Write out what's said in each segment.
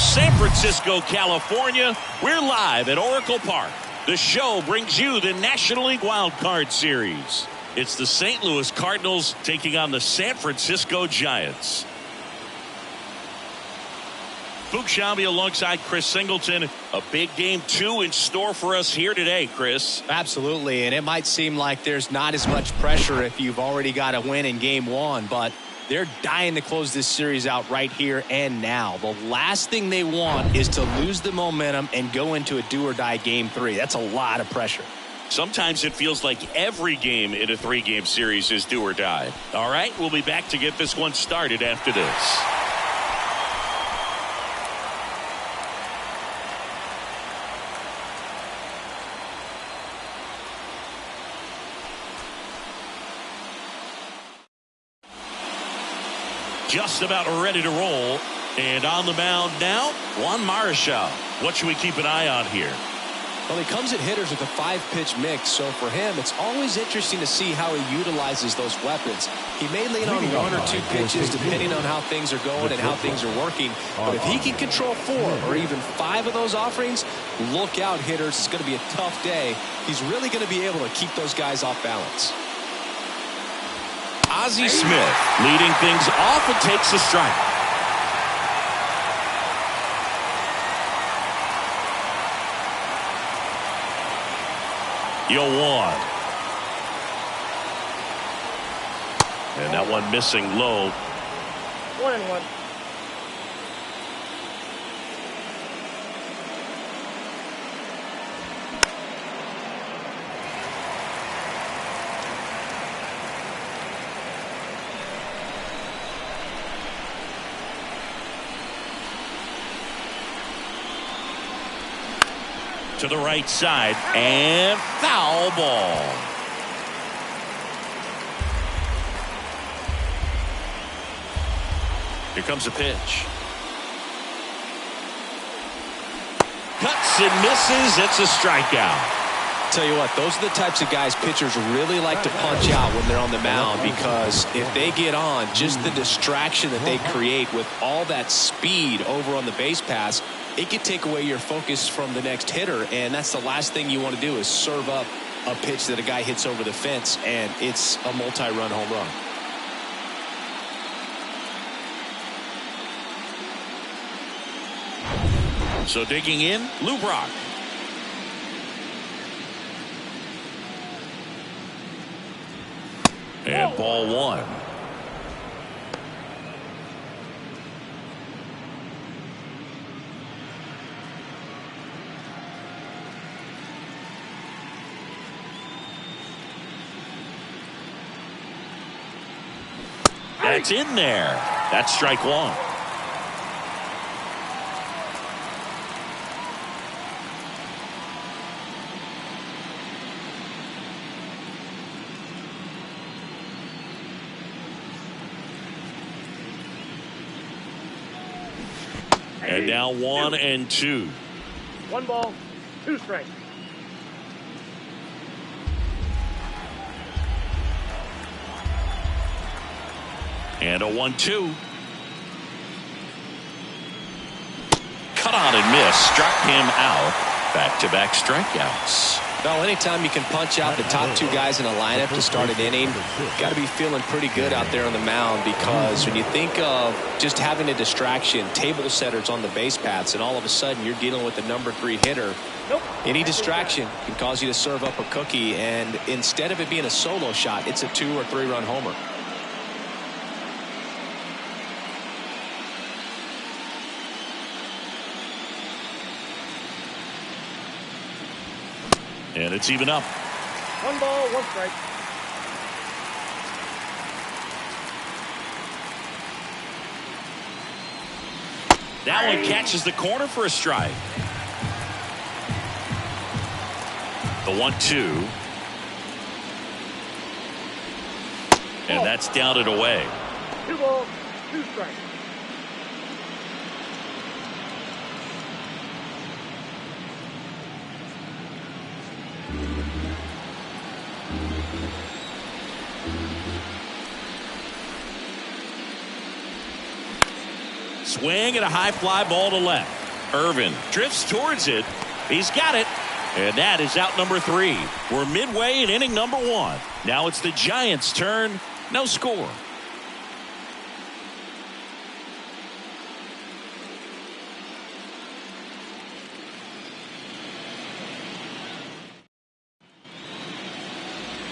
San Francisco, California, we're live at Oracle Park. The show brings you the National League Wild Card Series. It's the St. Louis Cardinals taking on the San Francisco Giants. Fuchs Shambi alongside Chris Singleton. A big game 2 in store for us here today, Chris. Absolutely, and it might seem like there's not as much pressure if you've already got a win in game 1, but they're dying to close this series out right here and now. The last thing they want is to lose the momentum and go into a do-or-die game 3. That's a lot of pressure. Sometimes it feels like every game in a 3-game series is do or die. All right, we'll be back to get this one started after this. Just about ready to roll. And on the mound now, Juan Marichal. What should we keep an eye on here? Well, he comes at hitters with a 5-pitch mix, so for him, it's always interesting to see how he utilizes those weapons. He may lean on 1 or 2 pitches depending on how things are going and how things are working. But if he can control 4 or even 5 of those offerings, look out, hitters. It's going to be a tough day. He's really going to be able to keep those guys off balance. Ozzie Smith leading things off and takes a strike. Yo, 1. And that one missing low. 1-1. To the right side and foul ball. Here comes a pitch. Cuts and misses. It's a strikeout. Tell you what, those are the types of guys pitchers really like to punch out when they're on the mound, because if they get on, just the distraction that they create with all that speed over on the base pass, it could take away your focus from the next hitter, and that's the last thing you want to do is serve up a pitch that a guy hits over the fence and it's a multi-run home run. So digging in, Lou Brock. And ball 1. That's in there. That's strike 1. And now 1 and 2. 1 ball, 2 strikes. And a 1-2. Cut on and miss. Struck him out. Back-to-back strikeouts. Well, anytime you can punch out the top 2 guys in a lineup to start an inning, got to be feeling pretty good out there on the mound, because when you think of just having a distraction, table setters on the base paths, and all of a sudden you're dealing with the number 3 hitter, any distraction can cause you to serve up a cookie, and instead of it being a solo shot, it's a 2 or 3 run homer. And it's even up. 1 ball, 1 strike. That one catches the corner for a strike. The 1-2. And that's down and away. 2 balls, 2 strikes. Swing and a high fly ball to left. Irvin drifts towards it. He's got it. And that is out number 3. We're midway in inning number 1. Now it's the Giants' turn. No score.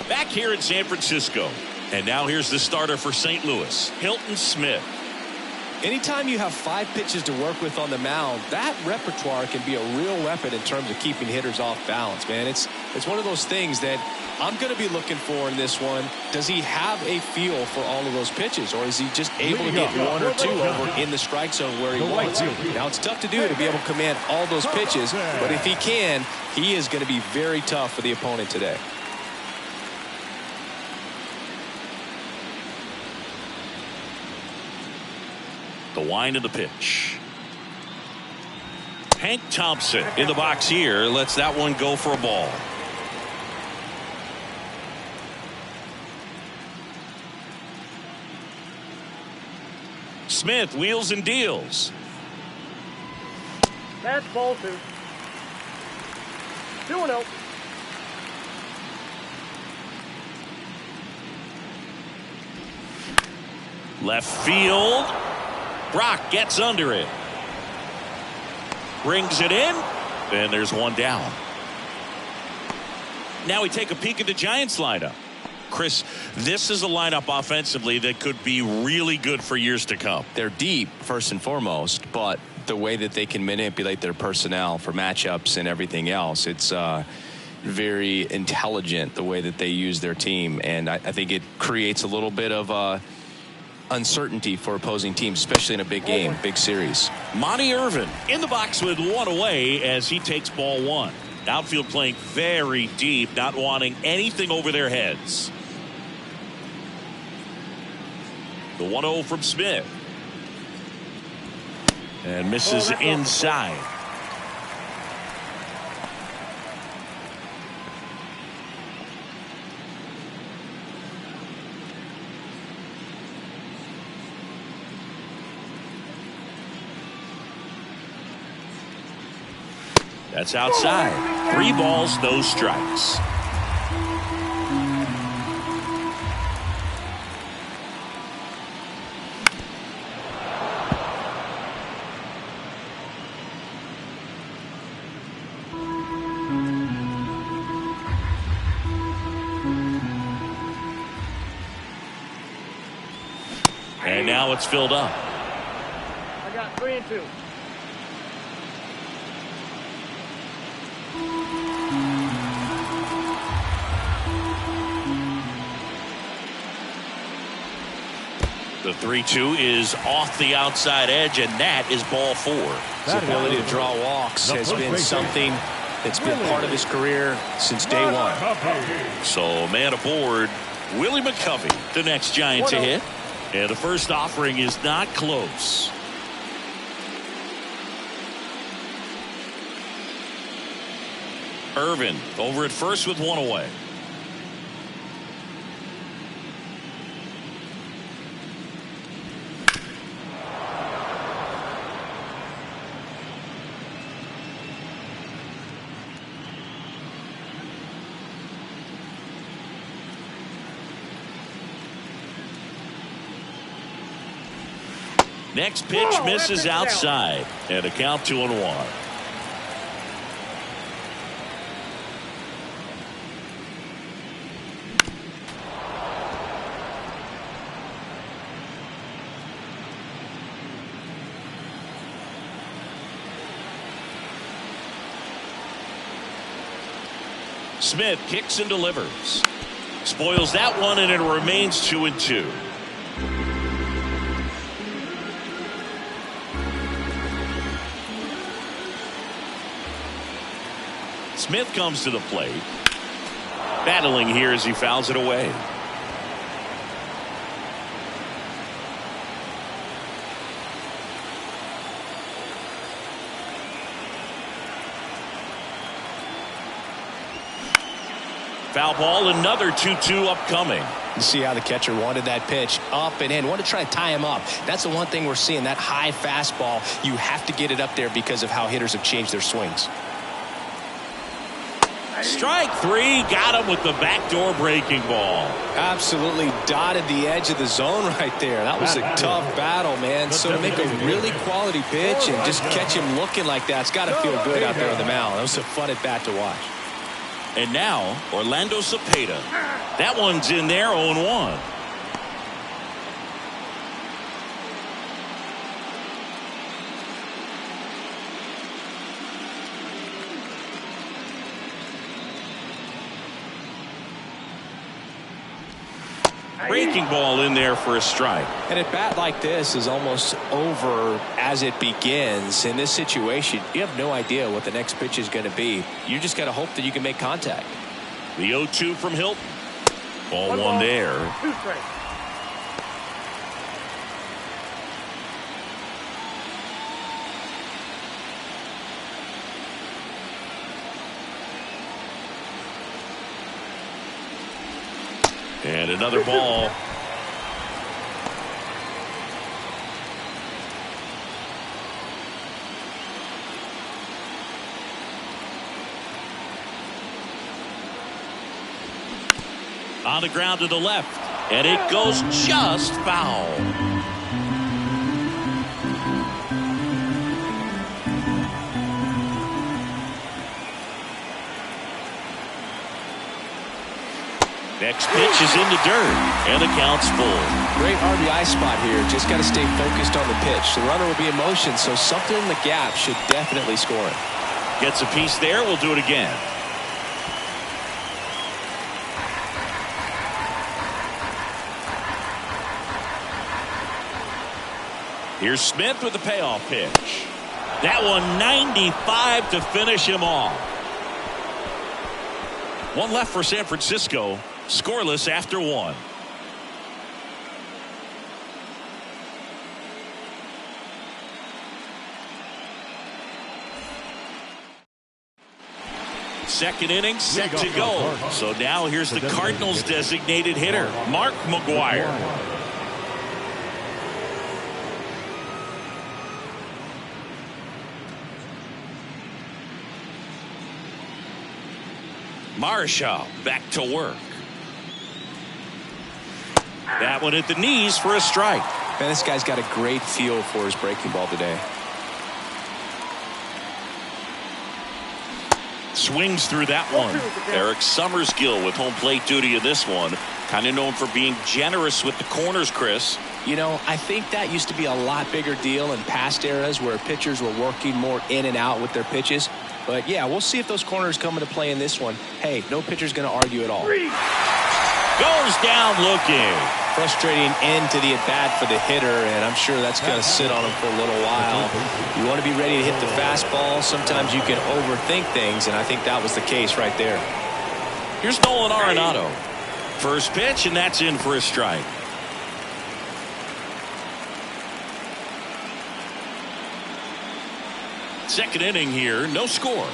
Back here in San Francisco. And now here's the starter for St. Louis, Hilton Smith. Anytime you have 5 pitches to work with on the mound, that repertoire can be a real weapon in terms of keeping hitters off balance, man. It's one of those things that I'm going to be looking for in this one. Does he have a feel for all of those pitches, or is he just able to get 1 or 2 over in the strike zone where he wants? Now, it's tough to do to be able to command all those pitches, but if he can, he is going to be very tough for the opponent today. The wind of the pitch. Hank Thompson in the box here lets that one go for a ball. Smith wheels and deals. That's ball 2. 2-0. Left field. Brock gets under it. Brings it in. And there's one down. Now we take a peek at the Giants lineup. Chris, this is a lineup offensively that could be really good for years to come. They're deep, first and foremost, but the way that they can manipulate their personnel for matchups and everything else, it's very intelligent the way that they use their team. And I think it creates a little bit of uncertainty for opposing teams, especially in a big game, big series. Monty Irvin in the box with 1 away as he takes ball 1. Outfield playing very deep, not wanting anything over their heads. The 1-0 from Smith. And misses inside. That's outside. 3 balls, no strikes. And now it's filled up. I got 3 and 2. The 3-2 is off the outside edge, and that is ball 4. His ability to draw walks has been something that's been part of his career since day 1. So man aboard, Willie McCovey, the next Giant to hit. And the first offering is not close. Irvin over at first with 1 away. Next pitch misses outside, and a count 2-1. Smith kicks and delivers. Spoils that one, and it remains 2-2. Smith comes to the plate. Battling here as he fouls it away. Foul ball, another 2-2 upcoming. You see how the catcher wanted that pitch up and in. Wanted to try to tie him up. That's the one thing we're seeing, that high fastball. You have to get it up there because of how hitters have changed their swings. Strike three, got him with the backdoor breaking ball. Absolutely dotted the edge of the zone right there. That was a tough battle, man. So to make a really quality pitch and just catch him looking like that, it's got to feel good out there on the mound. That was a fun at bat to watch. And now, Orlando Cepeda. That one's in there, 0-1. Breaking ball in there for a strike. And at bat like this is almost over as it begins. In this situation, you have no idea what the next pitch is going to be. You just got to hope that you can make contact. The 0-2 from Hilton. Ball one there. 2 strikes. And another ball. On the ground to the left. And it goes just foul. Next pitch is in the dirt, and the count's full. Great RBI spot here. Just got to stay focused on the pitch. The runner will be in motion, so something in the gap should definitely score it. Gets a piece there. We'll do it again. Here's Smith with the payoff pitch. That one 95 to finish him off. One left for San Francisco. Scoreless after one. Second inning set to go. So now here's the Cardinals designated hitter, Mark McGwire. Marshall back to work. That one at the knees for a strike. Man, this guy's got a great feel for his breaking ball today. Swings through that one. Eric Summerskill with home plate duty in this one. Kind of known for being generous with the corners, Chris. You know, I think that used to be a lot bigger deal in past eras where pitchers were working more in and out with their pitches. But, yeah, we'll see if those corners come into play in this one. Hey, no pitcher's going to argue at all. Goes down looking. Frustrating end to the at-bat for the hitter, and I'm sure that's going to sit on him for a little while. You want to be ready to hit the fastball. Sometimes you can overthink things, and I think that was the case right there. Here's Nolan Arenado. First pitch, and that's in for a strike. Second inning here, no score.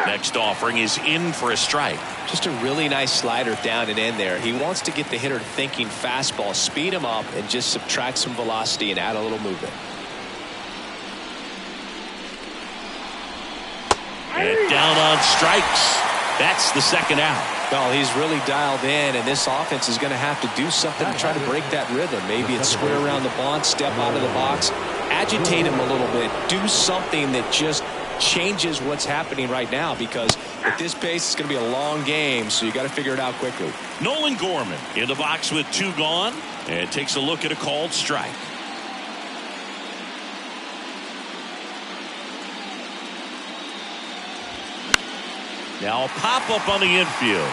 Next offering is in for a strike. Just a really nice slider down and in there. He wants to get the hitter thinking fastball, speed him up, and just subtract some velocity and add a little movement. And down on strikes. That's the second out. Well, he's really dialed in, and this offense is going to have to do something to try to break that rhythm. Maybe it's square around the bunt, step out of the box, agitate him a little bit, do something that just changes what's happening right now, because at this pace it's going to be a long game, so you got to figure it out quickly. Nolan Gorman in the box with two gone, and takes a look at a called strike. Now a pop-up on the infield.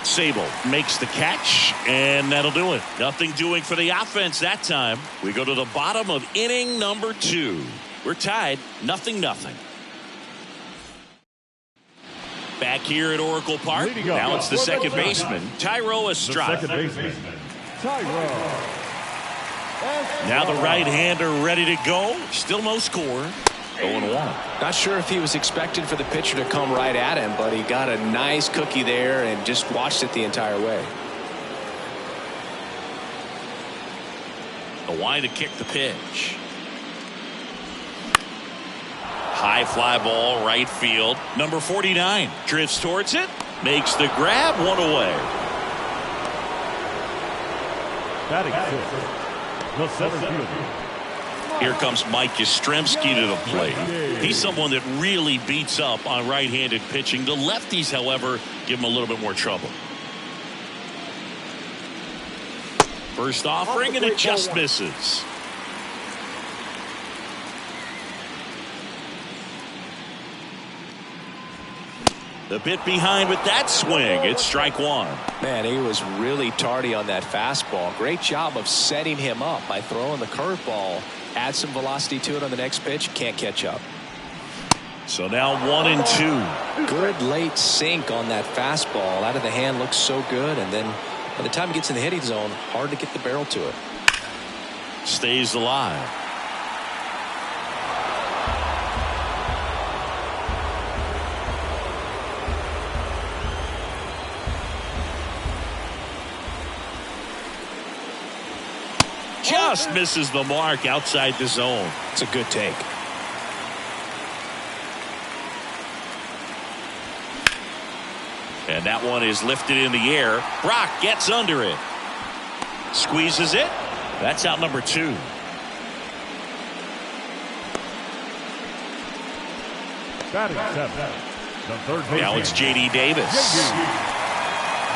Sable makes the catch, and that'll do it. Nothing doing for the offense that time. We go to the bottom of inning number 2. We're tied, 0-0. Back here at Oracle Park. Now it's the second baseman, Thairo Estrada. Second baseman, Thairo Estrada. Now the right-hander ready to go. Still no score. 0-1. Not sure if he was expecting for the pitcher to come right at him, but he got a nice cookie there and just watched it the entire way. The wind to kick the pitch. High fly ball, right field. Number 49 drifts towards it. Makes the grab, one away. Batting fifth, the center fielder. Here comes Mike Yastrzemski to the plate. He's someone that really beats up on right-handed pitching. The lefties, however, give him a little bit more trouble. First offering, and it just misses. The bit behind with that swing. It's strike one. Man, he was really tardy on that fastball. Great job of setting him up by throwing the curveball. Add some velocity to it on the next pitch. Can't catch up. So now 1-2. Good late sink on that fastball. Out of the hand, looks so good. And then by the time he gets in the hitting zone, hard to get the barrel to it. Stays alive. Just misses the mark outside the zone. It's a good take. And that one is lifted in the air. Brock gets under it. Squeezes it. That's out number 2. Batting seventh, the third baseman. Now it's J.D. Davis.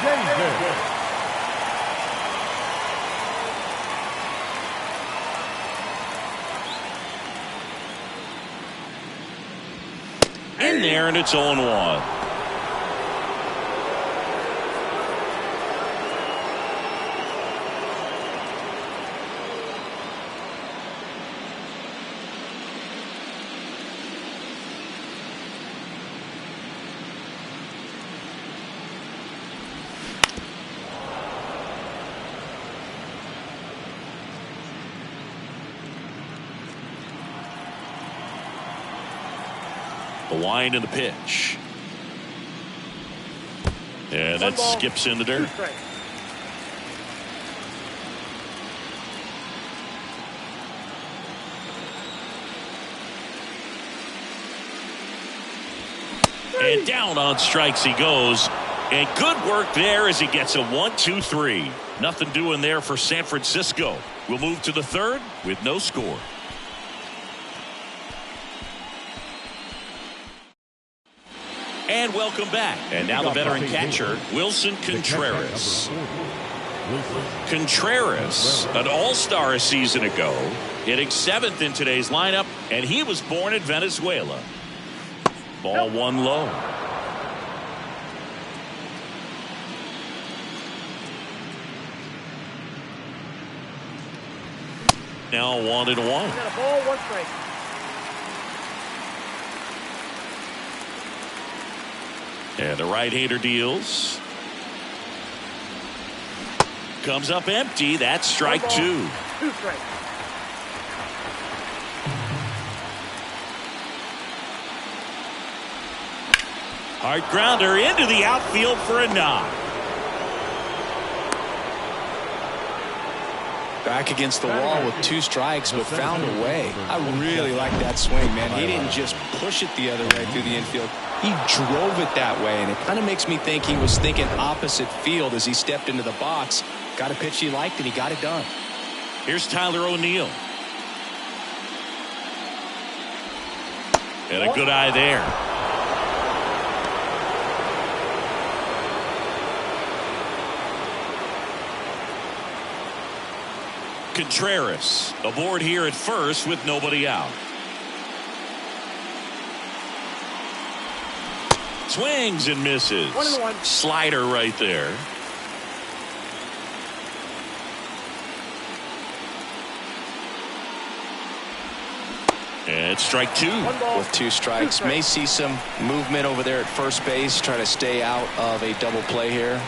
Davis. In there, and it's 0-1. The wind and the pitch. And that skips in the dirt. And down on strikes he goes. And good work there as he gets a 1-2-3. Nothing doing there for San Francisco. We'll move to the third with no score. And welcome back. And now the veteran catcher, Wilson Contreras. Contreras, an all-star a season ago, hitting 7th in today's lineup, and he was born in Venezuela. Ball one low. Now 1-1. Got a ball, 1 strike. And the right-hander deals. Comes up empty. That's strike 2. 2 strikes. Hard grounder into the outfield for a knock. Back against the wall with 2 strikes, but found a way. I really like that swing, man. He didn't just push it the other way through the infield. He drove it that way, and it kind of makes me think he was thinking opposite field as he stepped into the box. Got a pitch he liked, and he got it done. Here's Tyler O'Neill. And a good eye there. Contreras aboard here at first with nobody out. Swings and misses. 1-1. Slider right there. And strike 2. With 2 strikes. May see some movement over there at first base. Try to stay out of a double play here.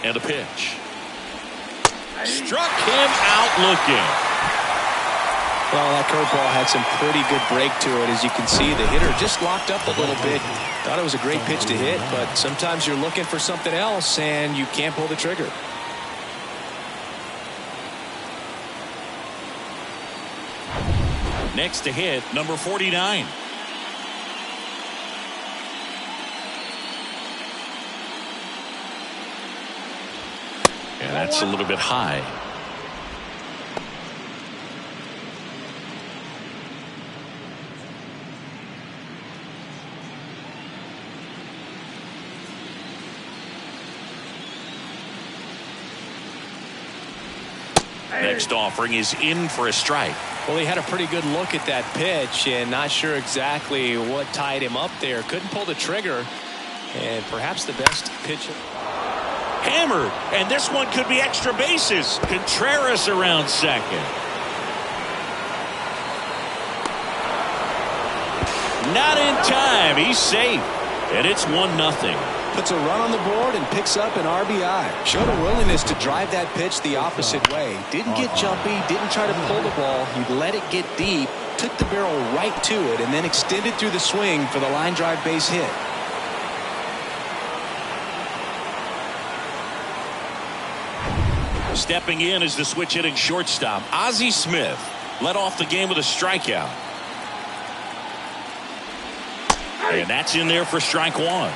And the pitch. Struck him out looking. Well, that curveball had some pretty good break to it. As you can see, the hitter just locked up a little bit. Thought it was a great pitch to hit, but sometimes you're looking for something else and you can't pull the trigger. Next to hit, number 49. And that's a little bit high. Next offering is in for a strike. Well, he had a pretty good look at that pitch and not sure exactly what tied him up there. Couldn't pull the trigger, and perhaps the best pitch. Hammered, and this one could be extra bases. Contreras around second. Not in time. He's safe, and it's 1-0. Puts a run on the board and picks up an RBI. Showed a willingness to drive that pitch the opposite way. Didn't get jumpy, didn't try to pull the ball. He let it get deep, took the barrel right to it, and then extended through the swing for the line drive base hit. Stepping in is the switch hitting shortstop. Ozzie Smith led off the game with a strikeout. And that's in there for strike one.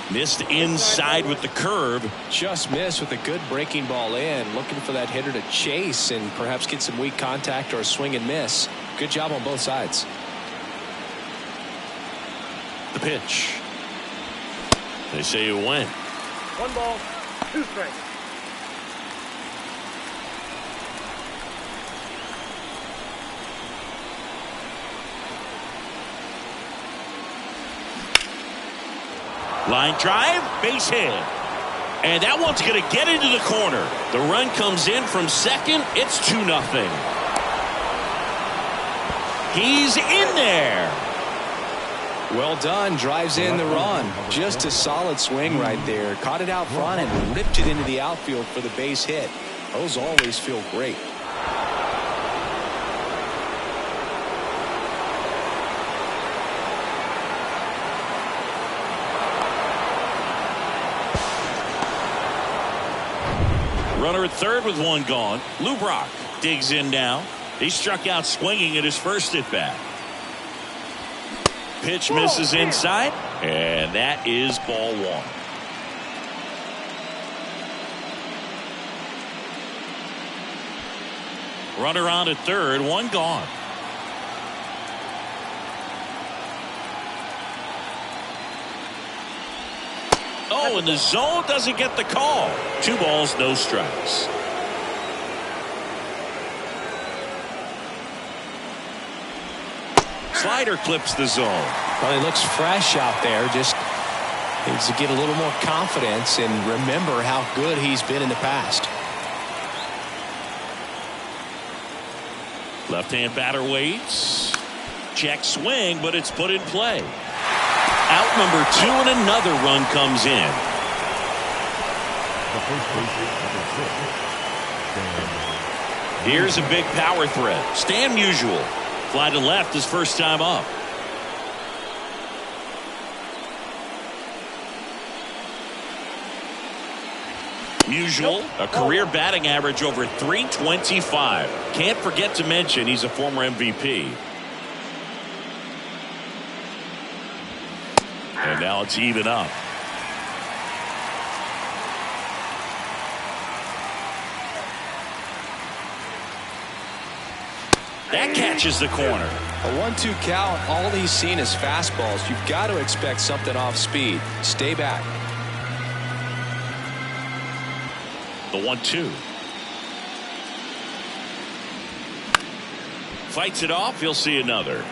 Missed inside with the curve. Just missed with a good breaking ball in. Looking for that hitter to chase and perhaps get some weak contact or a swing and miss. Good job on both sides. The pitch. They say it went. 1 ball, 2 strikes. Line drive, base hit. And that one's going to get into the corner. The run comes in from second. It's 2-0. He's in there. Well done. Drives in the run. Just a solid swing right there. Caught it out front and ripped it into the outfield for the base hit. Those always feel great. Runner at third with 1 gone. Lou Brock digs in now. He struck out swinging at his first at bat. Pitch misses inside, and that is ball 1. Runner on at third, 1 gone. Oh, and the zone doesn't get the call. 2 balls, no strikes. Slider clips the zone. Well, he looks fresh out there. Just needs to get a little more confidence and remember how good he's been in the past. Left-hand batter waits. Check swing, but it's put in play. Out number 2, and another run comes in. Here's a big power threat. Stan Musial. Fly to left his first time up. Musial, a career batting average over .325. Can't forget to mention he's a former MVP. And now it's even up. That catches the corner. A 1-2 count. All he's seen is fastballs. You've got to expect something off speed. Stay back. The 1-2. Fights it off. He'll see another.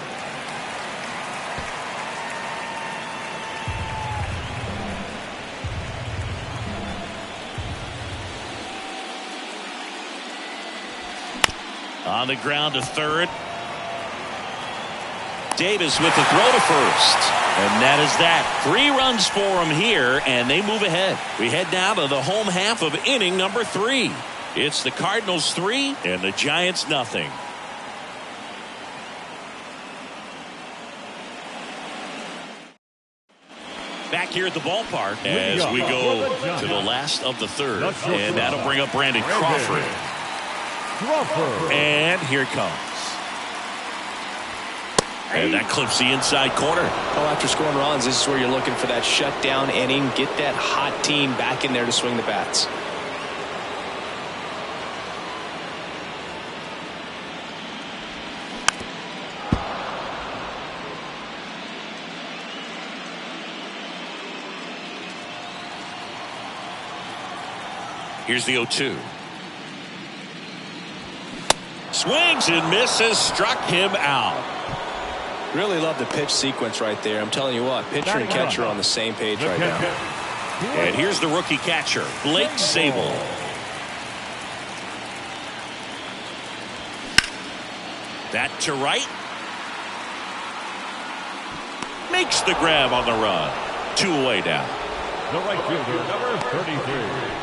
On the ground to third. Davis with the throw to first. And that is that. 3 runs for him here, and they move ahead. We head now to the home half of inning number 3. It's the Cardinals 3 and the Giants nothing. Back here at the ballpark as we go to the last of the third. And that'll bring up Brandon Crawford. And here it comes. And that clips the inside corner. Well, after scoring runs, this is where you're looking for that shutdown inning. Get that hot team back in there to swing the bats. Here's the 0-2. Swings and misses, struck him out. Really love the pitch sequence right there. I'm telling you what, pitcher and catcher are on the same page right now. And here's the rookie catcher, Blake Sabol. That to right. Makes the grab on the run. 2 away now. The right fielder, number 33.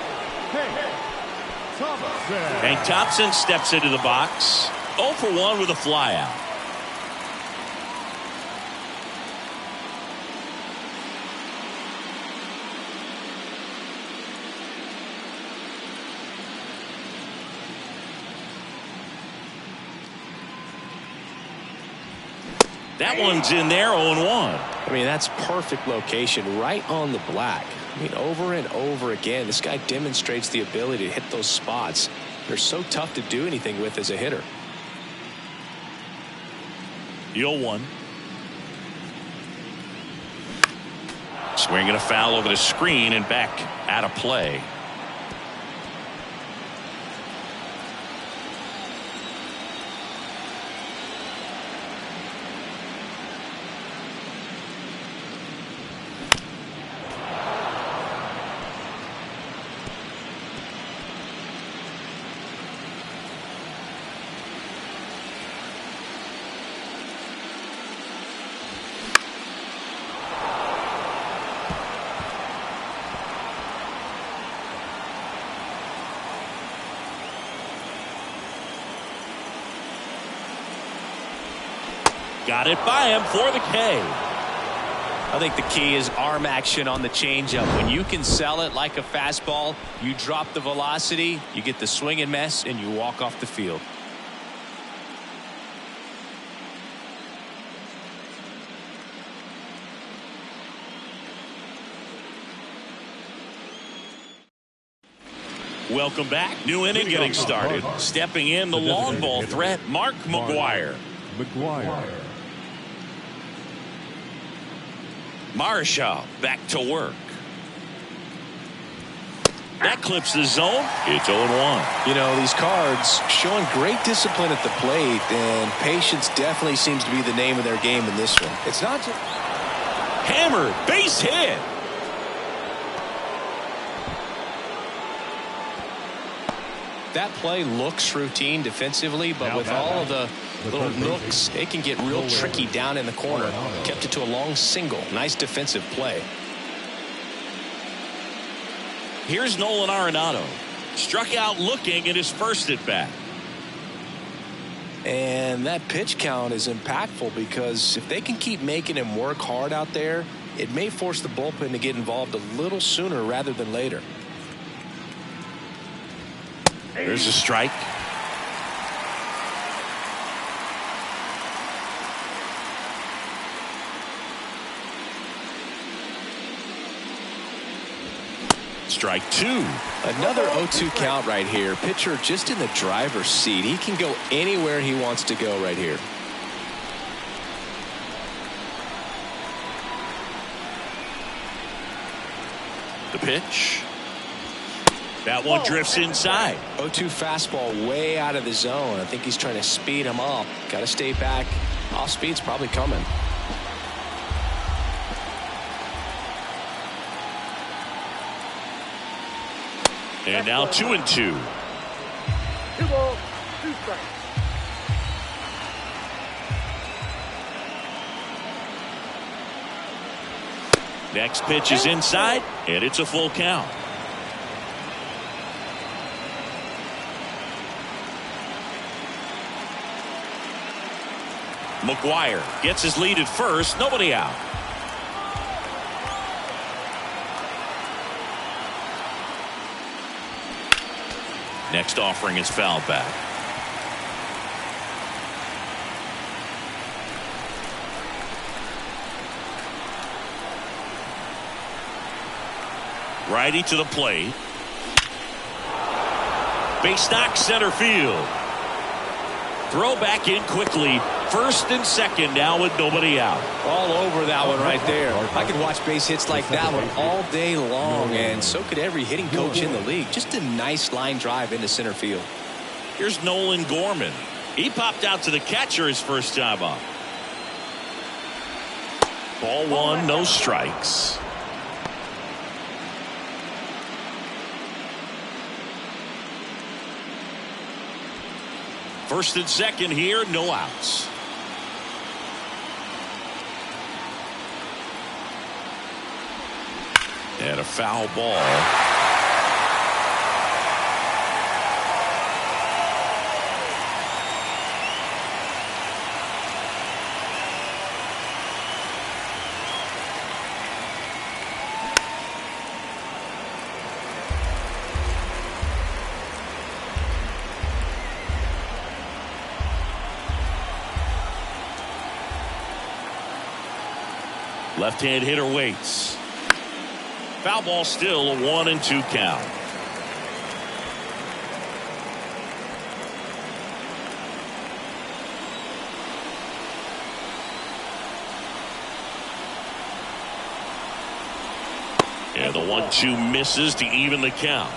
Hank Thompson steps into the box. 0 for 1 with a flyout. That one's in there, 0-1. I mean, that's perfect location, right on the black. I mean, over and over again, this guy demonstrates the ability to hit those spots. They're so tough to do anything with as a hitter. The 0-1. Swinging a foul over the screen and back out of play. Got it by him for the K. I think the key is arm action on the changeup. When you can sell it like a fastball, you drop the velocity, you get the swing and miss, and you walk off the field. Welcome back. New inning getting started. Stepping in the long ball threat, Mark McGwire. Marshall back to work. That clips the zone. It's 0-1. You know, these Cards showing great discipline at the plate, and patience definitely seems to be the name of their game in this one. It's not just hammered, base hit. That play looks routine defensively, but with all of the little nooks, it can get real tricky down in the corner. Kept it to a long single. Nice defensive play. Here's Nolan Arenado. Struck out looking at his first at bat. And that pitch count is impactful because if they can keep making him work hard out there, it may force the bullpen to get involved a little sooner rather than later. There's a strike. Strike 2. Another 0-2 count right here. Pitcher just in the driver's seat. He can go anywhere he wants to go right here. The pitch. That one drifts inside. 0-2 fastball way out of the zone. I think he's trying to speed him up. Got to stay back. Off speed's probably coming. And now 2-2. 2 balls, 2 strikes. Next pitch is inside, and it's a full count. McGuire gets his lead at first, nobody out. Next offering is fouled back. Righty to the plate. Base knock center field. Throw back in quickly. First and second now with nobody out. All over that one right there. I could watch base hits like that one all day long, and so could every hitting coach in the league. Just a nice line drive into center field. Here's Nolan Gorman. He popped out to the catcher his first time up. Ball one, no strikes. First and second here, no outs. And a foul ball. Left-hand hitter waits. Foul ball, still a 1-2 count. And the 1-2 misses to even the count.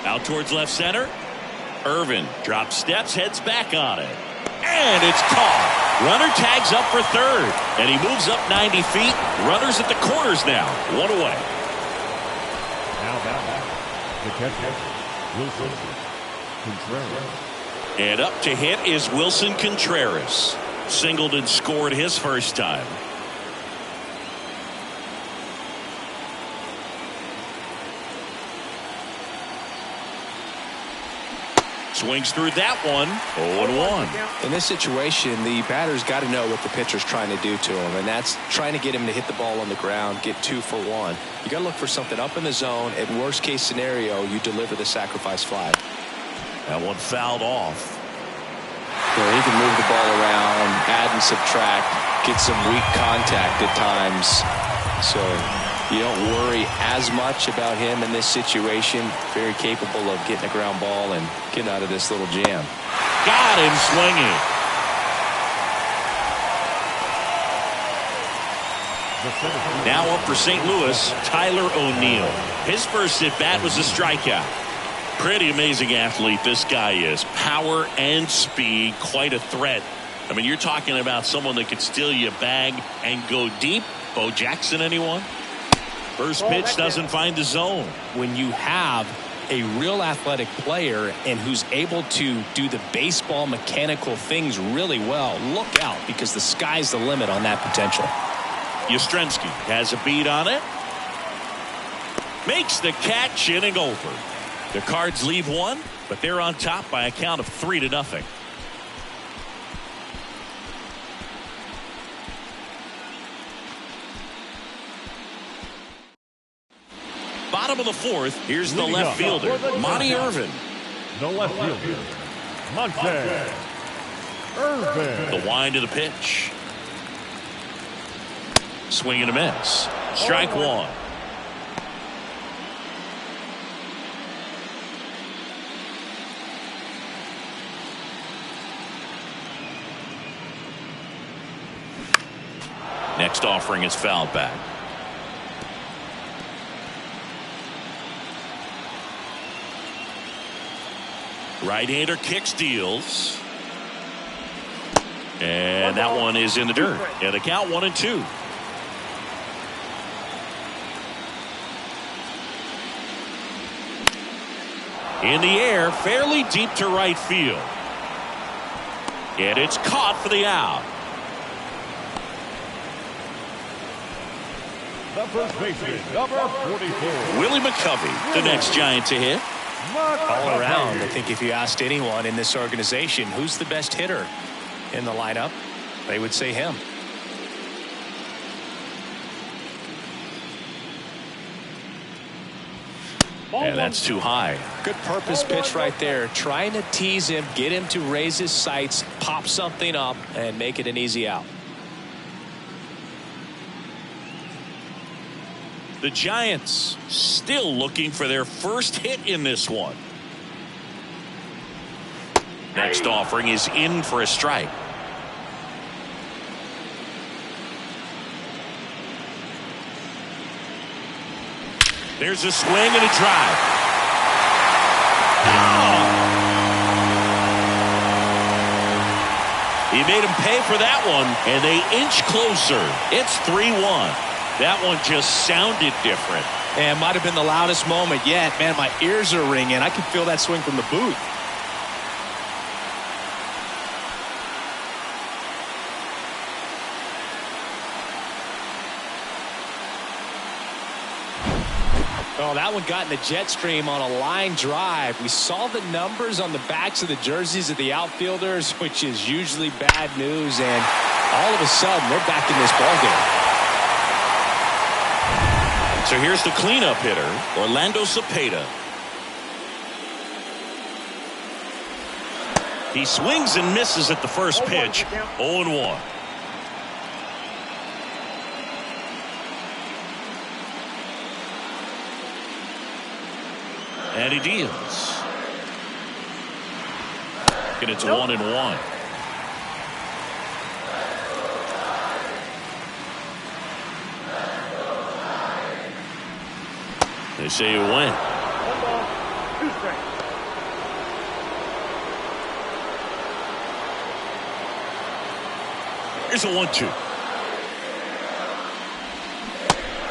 Out towards left center. Irvin drops steps, heads back on it. And it's caught. Runner tags up for third. And he moves up 90 feet. Runners at the corners now. One away. Now back. The catcher, Wilson Contreras. And up to hit is Wilson Contreras. Singled and scored his first time. Swings through that one. 0-1. In this situation, the batter's got to know what the pitcher's trying to do to him, and that's trying to get him to hit the ball on the ground, get 2 for 1. You got to look for something up in the zone. At worst case scenario, you deliver the sacrifice fly. That one fouled off. He can move the ball around, add and subtract, get some weak contact at times. So you don't worry as much about him in this situation. Very capable of getting a ground ball and getting out of this little jam. Got him swinging. Now up for St. Louis, Tyler O'Neill. His first at bat was a strikeout. Pretty amazing athlete this guy is. Power and speed, quite a threat. I mean, you're talking about someone that could steal you a bag and go deep. Bo Jackson, anyone? First pitch doesn't find the zone. When you have a real athletic player and who's able to do the baseball mechanical things really well, look out, because the sky's the limit on that potential. Yastrzemski has a beat on it. Makes the catch, inning over. The Cards leave one, but they're on top by a count of 3-0. Bottom of the fourth, here's the left fielder, Monty Irvin. The left fielder, Monty Irvin. The wind of the pitch. Swing and a miss. Strike one. Next offering is fouled back. Right-hander kicks, deals. And that one is in the dirt. And the count 1-2. In the air, fairly deep to right field. And it's caught for the out. The first baseman, number 44. Willie McCovey, the next Giant to hit. All around, I think if you asked anyone in this organization who's the best hitter in the lineup, they would say him. And that's too high. Good purpose pitch right there. Trying to tease him, get him to raise his sights, pop something up, and make it an easy out. The Giants still looking for their first hit in this one. Next offering is in for a strike. There's a swing and a drive. Oh! He made him pay for that one, and they inch closer. It's 3-1. That one just sounded different. And might have been the loudest moment yet. Man, my ears are ringing. I can feel that swing from the booth. Oh, that one got in the jet stream on a line drive. We saw the numbers on the backs of the jerseys of the outfielders, which is usually bad news, and all of a sudden they're back in this ballgame. So here's the cleanup hitter, Orlando Cepeda. He swings and misses at the first pitch. 0-1. And he deals. And it's 1-1. They say you win. 1 ball, 2 strikes. Here's a 1-2.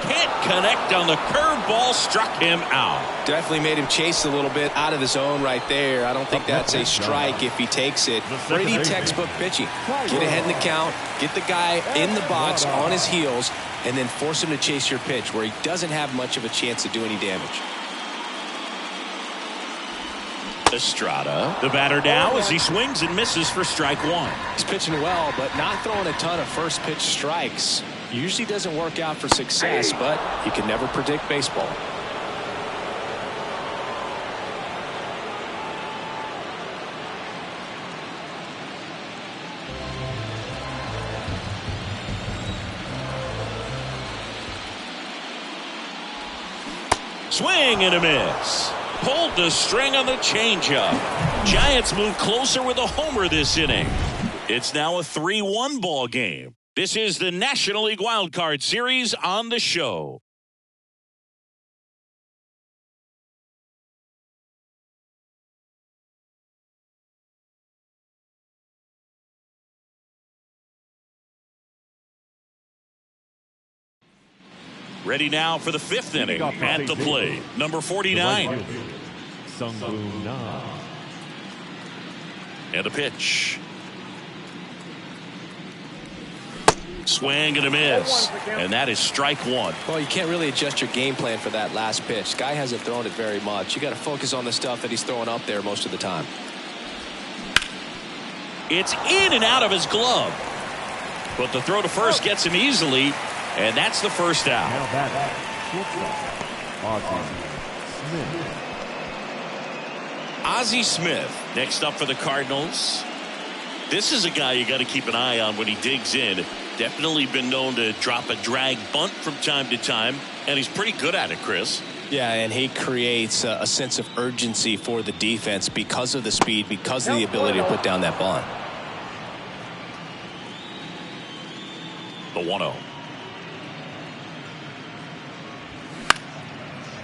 Can't connect on the curveball, struck him out. Definitely made him chase a little bit out of the zone right there. I don't think that's a strike if he takes it. Pretty textbook pitching. Get ahead in the count, get the guy in the box on his heels, and then force him to chase your pitch where he doesn't have much of a chance to do any damage. Estrada, the batter now as he swings and misses for strike 1. He's pitching well, but not throwing a ton of first pitch strikes. Usually doesn't work out for success, but you can never predict baseball. Swing and a miss. Pulled the string on the changeup. Giants move closer with a homer this inning. It's now a 3-1 ball game. This is the National League Wild Card Series on the show. Ready now for the 5th inning. At the plate, number 49. And a pitch. Swing and a miss. And that is strike 1. Well, you can't really adjust your game plan for that last pitch. Guy hasn't thrown it very much. You got to focus on the stuff that he's throwing up there most of the time. It's in and out of his glove. But the throw to first gets him easily. And that's the first out. Ozzie Smith next up for the Cardinals. This is a guy you got to keep an eye on when he digs in. Definitely been known to drop a drag bunt from time to time, and he's pretty good at it, Chris. Yeah, and he creates a sense of urgency for the defense because of the speed, because of the ability to put down that bunt. The 1-0.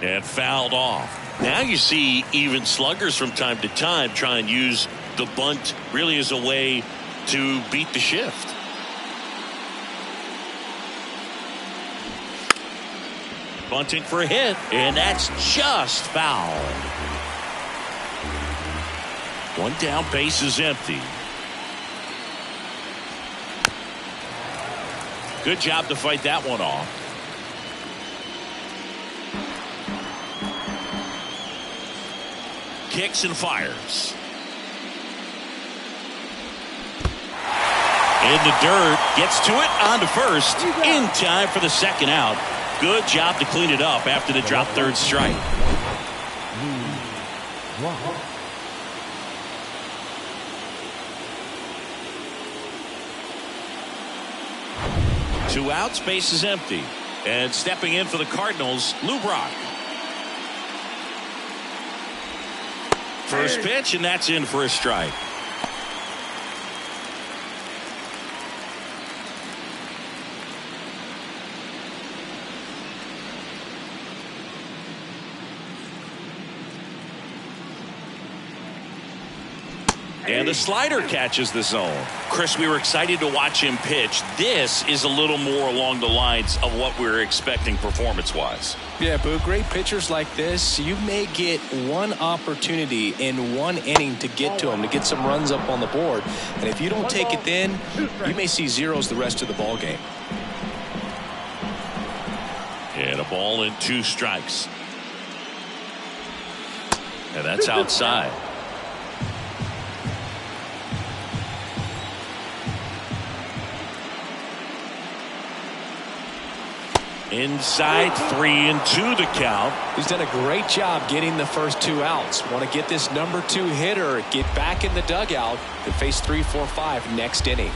And fouled off. Now you see even sluggers from time to time try and use the bunt really as a way to beat the shift. Bunting for a hit, and that's just foul. One down, base is empty. Good job to fight that one off. Kicks and fires. In the dirt, gets to it, on to first, in time for the second out. Good job to clean it up after the drop third strike. Two outs, base is empty. And stepping in for the Cardinals, Lou Brock. First pitch, and that's in for a strike. And the slider catches the zone. Chris, we were excited to watch him pitch. This is a little more along the lines of what we were expecting performance-wise. Yeah, Boo, great pitchers like this, you may get one opportunity in one inning to get to them, to get some runs up on the board. And if you don't take it then, you may see zeros the rest of the ball game. And a ball and 2 strikes. And that's outside. Inside, 3-2 the count. He's done a great job getting the first 2 outs. Want to get this number 2 hitter, get back in the dugout, and face 3, 4, 5 next inning.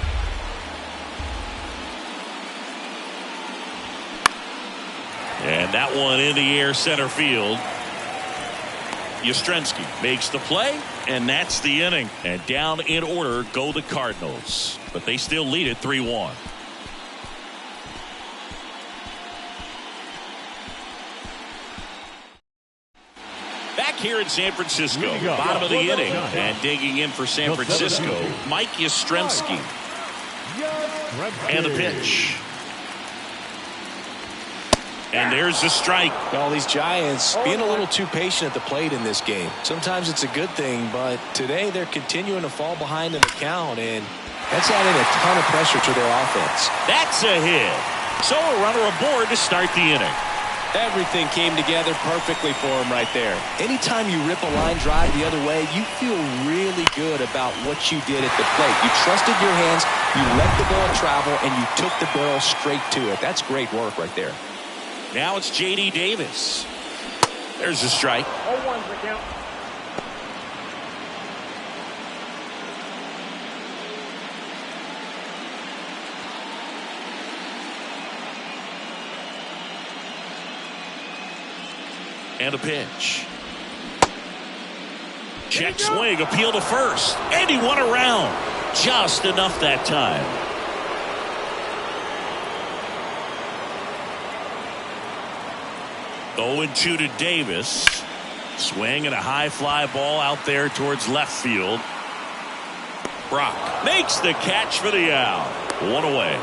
And that one in the air center field. Yastrzemski makes the play, and that's the inning. And down in order go the Cardinals. But they still lead it 3-1. Back here in San Francisco, bottom of the inning, and digging in for San Francisco, Mike Yastrzemski. And the pitch. And there's the strike. All these Giants being a little too patient at the plate in this game. Sometimes it's a good thing, but today they're continuing to fall behind in the count, and that's adding a ton of pressure to their offense. That's a hit. So a runner aboard to start the inning. Everything came together perfectly for him right there. Anytime you rip a line drive the other way, you feel really good about what you did at the plate. You trusted your hands, you let the ball travel, and you took the barrel straight to it. That's great work right there. Now it's J.D. Davis. There's a strike. 0-1's the count. And a pitch. Check swing, appeal to first. And he won around. Just enough that time. Oh, 0-2 to Davis. Swing and a high fly ball out there towards left field. Brock makes the catch for the out. 1 away.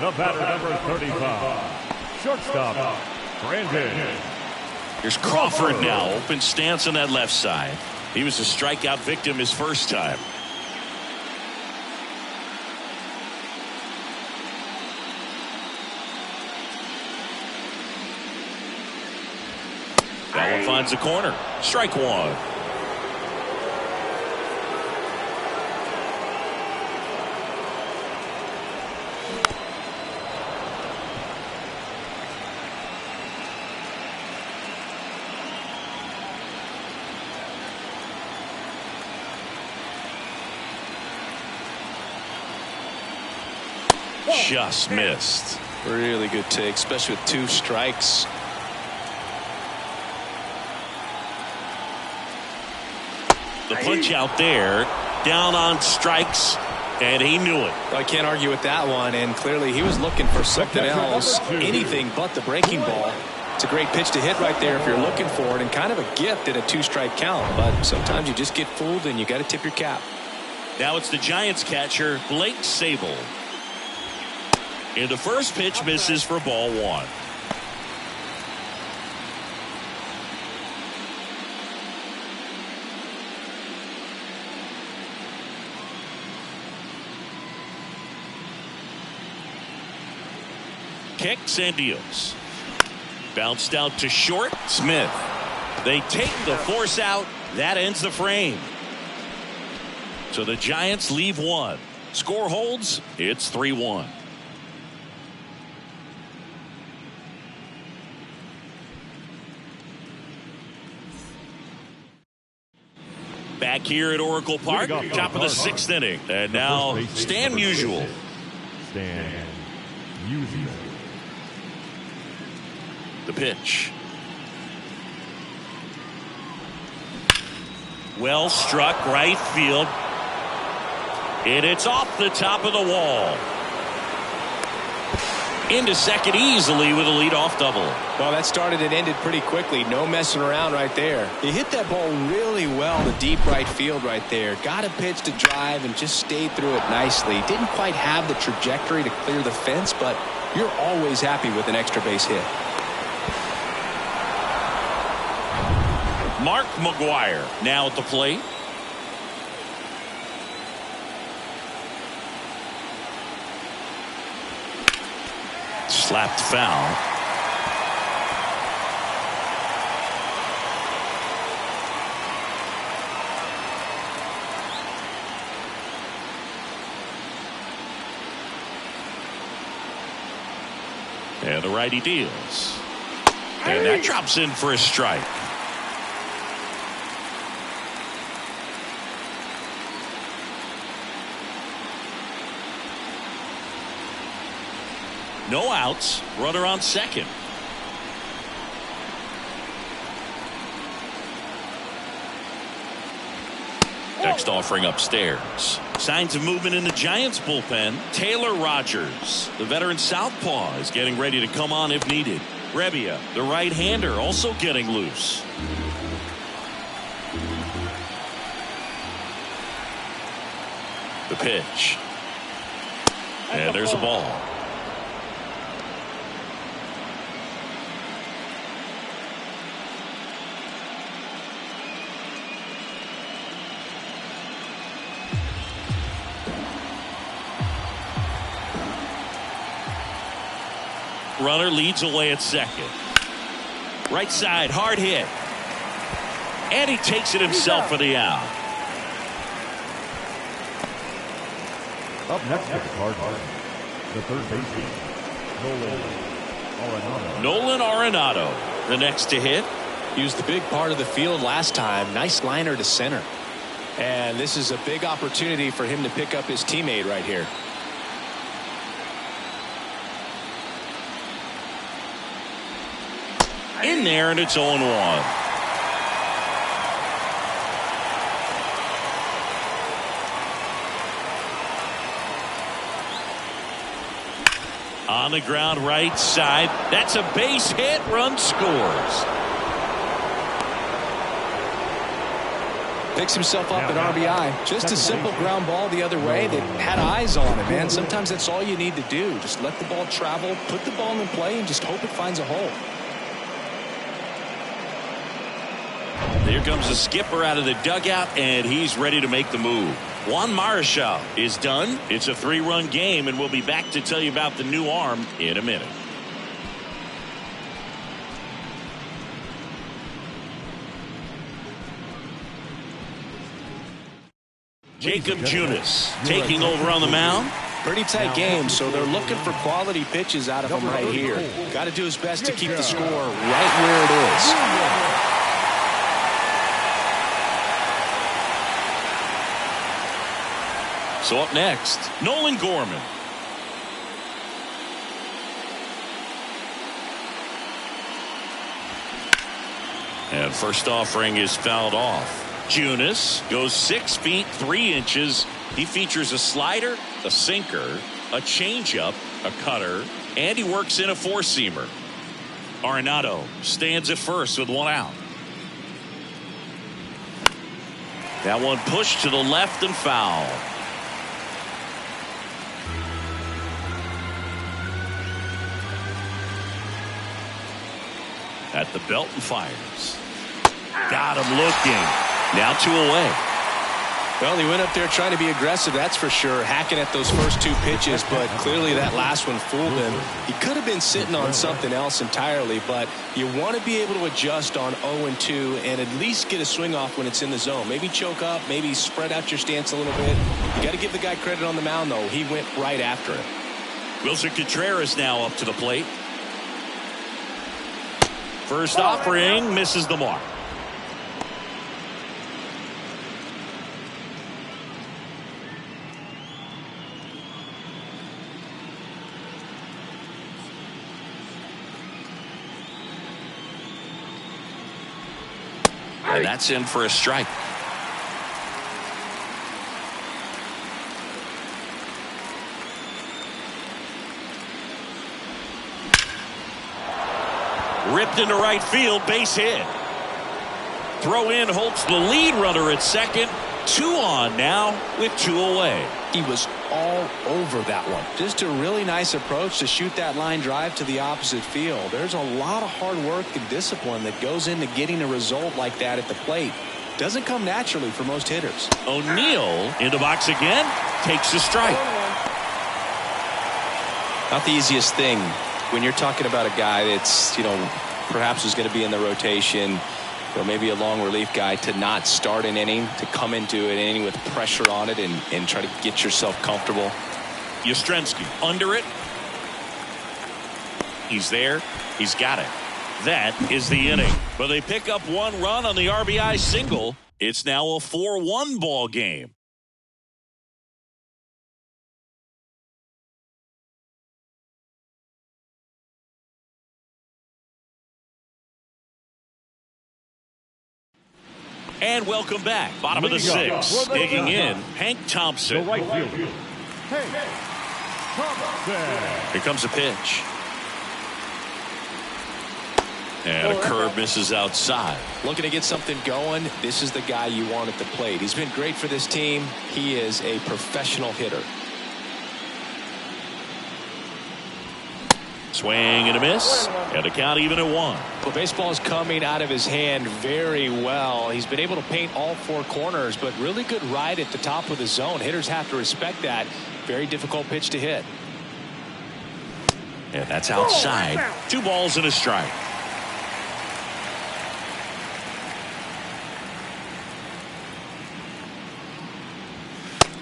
The batter, number 35, shortstop, Brandon. Here's Crawford now. Open stance on that left side. He was a strikeout victim his first time. That one finds the corner. Strike 1. Just missed. Really good take, especially with 2 strikes. The punch out there, down on strikes, and he knew it. I can't argue with that one, and clearly he was looking for something else, anything but the breaking ball. It's a great pitch to hit right there if you're looking for it, and kind of a gift in a 2-strike count, but sometimes you just get fooled and you got to tip your cap. Now it's the Giants catcher, Blake Sable. And the first pitch misses for ball 1. kicks and deals. Bounced out to short. Smith. They take the force out. That ends the frame. So the Giants leave one. Score holds. It's 3-1. Back here at Oracle Park, top of the 6th inning. And now Stan Musial. Stan Musial. The pitch. Well struck right field. And it's off the top of the wall. Into second easily with a leadoff double. Well, that started and ended pretty quickly. No messing around right there. He hit that ball really well to deep right field right there. Got a pitch to drive and just stayed through it nicely. Didn't quite have the trajectory to clear the fence, but you're always happy with an extra base hit. Mark McGwire now at the plate. Slapped foul. And the righty deals. And that drops in for a strike. No outs. Runner on second. Next offering upstairs. Signs of movement in the Giants bullpen. Taylor Rogers, the veteran southpaw, is getting ready to come on if needed. Rebbia, the right-hander, also getting loose. The pitch. And there's a ball. Runner leads away at second. Right side, hard hit. And he takes it himself for the out. Up next at the Cardinals, the third baseman, Nolan Arenado, the next to hit. He was the big part of the field last time. Nice liner to center. And this is a big opportunity for him to pick up his teammate right here. In there, and it's 0-1. On the ground right side. That's a base hit. Run scores. Picks himself up at RBI. Just a simple ground ball the other way that had eyes on it, man. Sometimes that's all you need to do. Just let the ball travel, put the ball in play, and just hope it finds a hole. Here comes the skipper out of the dugout, and he's ready to make the move. Juan Marichal is done. It's a 3-run game, and we'll be back to tell you about the new arm in a minute. Jacob Junis taking over on the mound. Pretty tight game, so they're looking for quality pitches out of him right here. Got to do his best to keep the score right where it is. So up next, Nolan Gorman. And first offering is fouled off. Junis goes 6 feet 3 inches. He features a slider, a sinker, a changeup, a cutter, and he works in a 4-seamer. Arenado stands at first with 1 out. That one pushed to the left and foul. At the belt and fires. Got him looking. Now 2 away. Well, he went up there trying to be aggressive, that's for sure, hacking at those first two pitches, but clearly that last one fooled him. He could have been sitting on something else entirely, but you want to be able to adjust on 0-2 and at least get a swing off when it's in the zone. Maybe choke up, maybe spread out your stance a little bit. You got to give the guy credit on the mound, though. He went right after it. Wilson Contreras now up to the plate. First offering misses the mark. And that's in for a strike. Ripped into right field, base hit. Throw in Holt's the lead runner at second. 2 on now with 2 away. He was all over that one. Just a really nice approach to shoot that line drive to the opposite field. There's a lot of hard work and discipline that goes into getting a result like that at the plate. Doesn't come naturally for most hitters. O'Neill in the box again, takes a strike. Not the easiest thing when you're talking about a guy that's, perhaps is going to be in the rotation, or maybe a long relief guy, to not start an inning, to come into an inning with pressure on it and try to get yourself comfortable. Yastrzemski under it. He's there. He's got it. That is the inning. But they pick up 1 run on the RBI single. It's now a 4-1 ball game. And welcome back. Bottom of the 6th. Digging in, Hank Thompson. The right fielder, Hank Thompson. Here comes a pitch. And a curve misses outside. Looking to get something going. This is the guy you want at the plate. He's been great for this team. He is a professional hitter. Swing and a miss. And a count even at 1. Well, baseball is coming out of his hand very well. He's been able to paint all 4 corners, but really good ride at the top of the zone. Hitters have to respect that. Very difficult pitch to hit. And that's outside. 2 balls and a strike.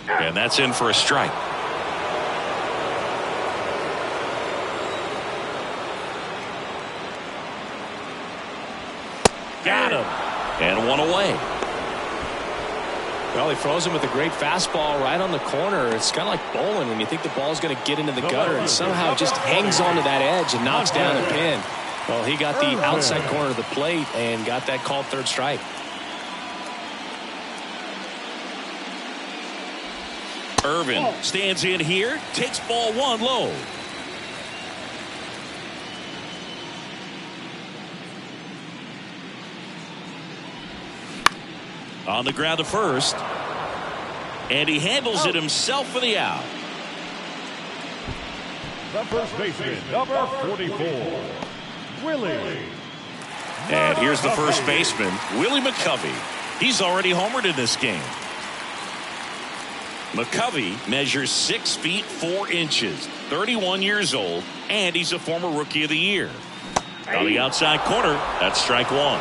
And that's in for a strike. Got him. And 1 away. Well, he froze him with a great fastball right on the corner. It's kind of like bowling when you think the ball's going to get into the gutter and somehow just hangs onto that edge and knocks down a pin. Well, he got the outside corner of the plate and got that called 3rd strike. Irvin stands in here, takes ball 1 low. On the ground to first. And he handles it himself for the out. The first baseman, number 44, Willie. And here's the first baseman, Willie McCovey. He's already homered in this game. McCovey measures 6 feet 4 inches, 31 years old, and he's a former Rookie of the Year. On the outside corner, that's strike 1.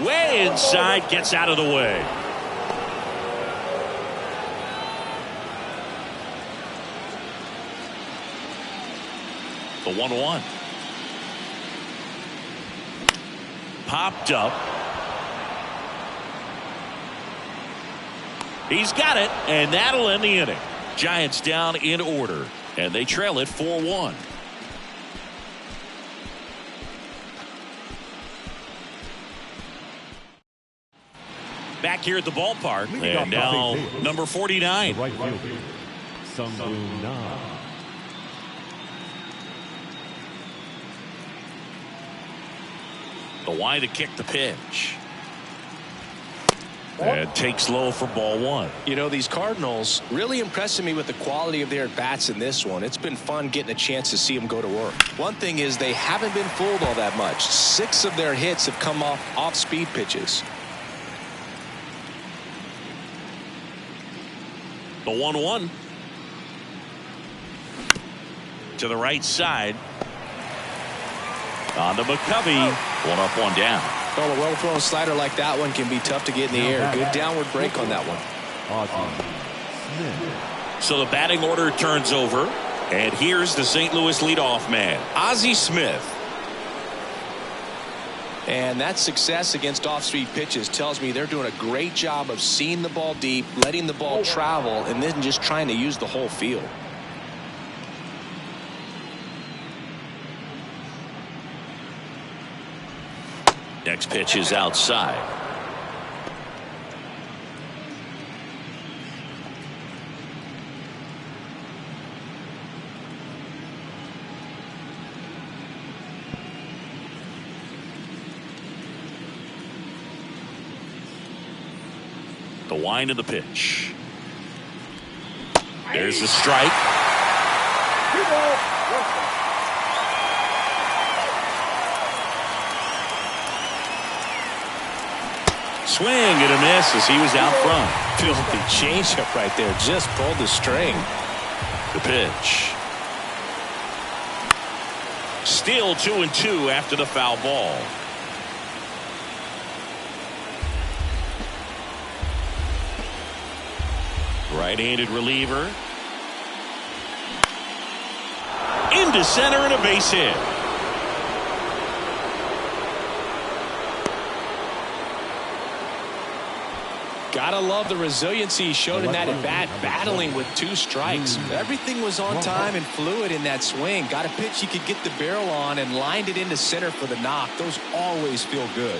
Way inside, gets out of the way. The 1-1. Popped up. He's got it, and that'll end the inning. Giants down in order, and they trail it 4-1. Back here at the ballpark, and now number 49. The right fielder, Sung-Woo Na. The wide to kick the pitch. And takes low for ball one. You know, these Cardinals really impressing me with the quality of their at-bats in this one. It's been fun getting a chance to see them go to work. One thing is they haven't been fooled all that much. 6 of their hits have come off speed pitches. The 1-1. To the right side. On to McCovey. One up, one down. Well, a well-thrown slider like that one can be tough to get in the air. Good downward break on that one. So the batting order turns over. And here's the St. Louis leadoff man, Ozzie Smith. And that success against off-speed pitches tells me they're doing a great job of seeing the ball deep, letting the ball travel, and then just trying to use the whole field. Next pitch is outside. The wind of the pitch. There's the strike. Swing and a miss as he was out front. Filthy changeup right there. Just pulled the string. The pitch. Still 2-2 after the foul ball. Right-handed reliever. Into center and a base hit. Gotta love the resiliency he showed in that at bat, battling with 2 strikes. Everything was on time and fluid in that swing. Got a pitch he could get the barrel on and lined it into center for the knock. Those always feel good.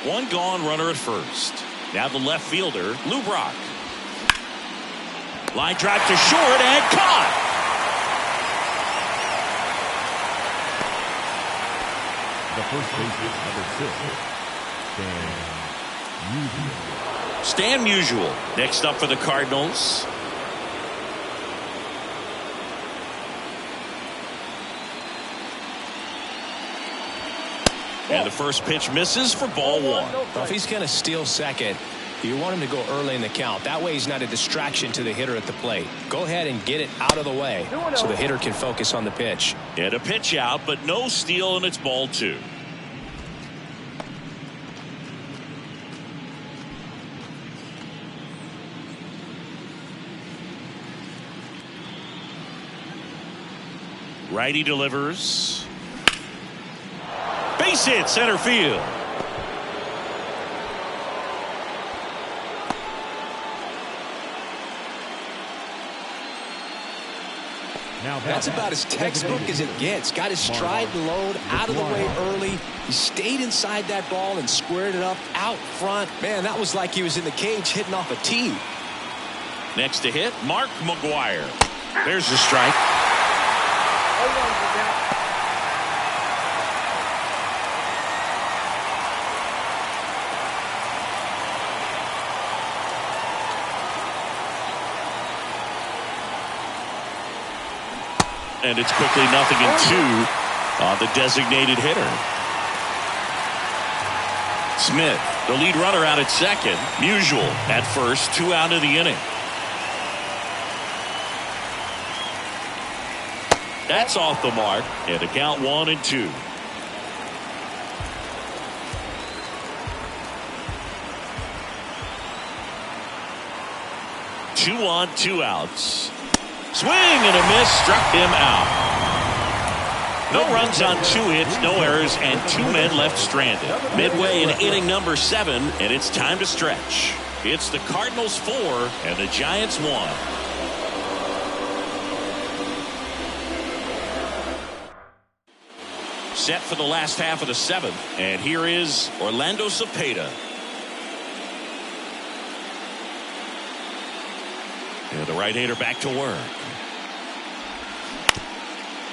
One gone, runner at first. Now the left fielder, Lou Brock. Line drive to short and caught. The first baseman, number 6, Stan Musial next up for the Cardinals. And the first pitch misses for ball one. Well, if he's going to steal second, you want him to go early in the count. That way he's not a distraction to the hitter at the plate. Go ahead and get it out of the way so the hitter can focus on the pitch. And a pitch out, but no steal, and it's ball 2. Righty delivers. Base hit, center field. That's about as textbook as it gets. Got his stride and load out of the way early. He stayed inside that ball and squared it up out front. Man, that was like he was in the cage hitting off a tee. Next to hit, Mark McGwire. There's the strike. And it's quickly 0-2 on the designated hitter. Smith, the lead runner, out at second. Musial at first, 2 out of the inning. That's off the mark, and a count 1-2. Two on, 2 outs. Swing and a miss, struck him out. No runs on 2 hits, no errors, and 2 men left stranded. Midway in inning number 7, and it's time to stretch. It's the Cardinals 4 and the Giants 1. Set for the last half of the 7th, and here is Orlando Cepeda. And the right-hander back to work.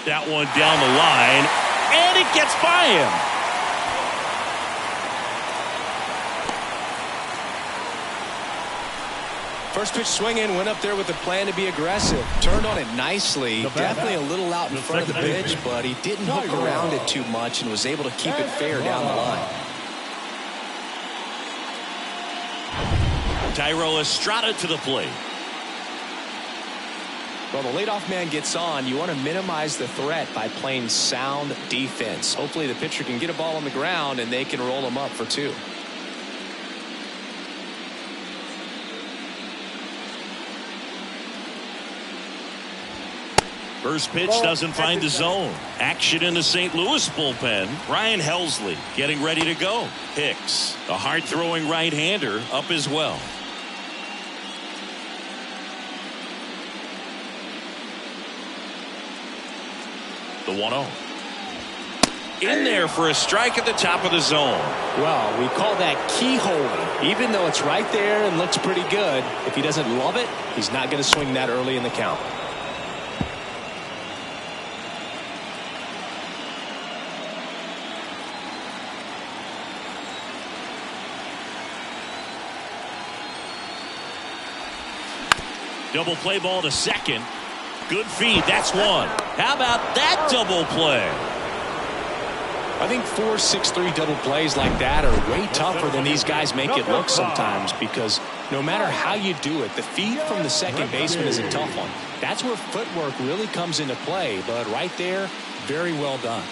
That one down the line, and it gets by him. First pitch swinging, went up there with a plan to be aggressive. Turned on it nicely. Definitely a little out in front of the pitch, but he didn't hook around it too much and was able to keep it fair down the line. Tyro Estrada to the plate. Well, the leadoff man gets on. You want to minimize the threat by playing sound defense. Hopefully the pitcher can get a ball on the ground and they can roll him up for 2. First pitch doesn't find the zone. Action in the St. Louis bullpen. Ryan Helsley getting ready to go. Hicks, a hard-throwing right-hander, up as well. The 1-0. In there for a strike at the top of the zone. Well, we call that keyholing. Even though it's right there and looks pretty good, if he doesn't love it, he's not going to swing that early in the count. Double play ball to second. Good feed. That's one. How about that double play? I think 4-6-3 double plays like that are way tougher than these guys make it look sometimes, because no matter how you do it, the feed from the second baseman is a tough one. That's where footwork really comes into play, but right there, very well done.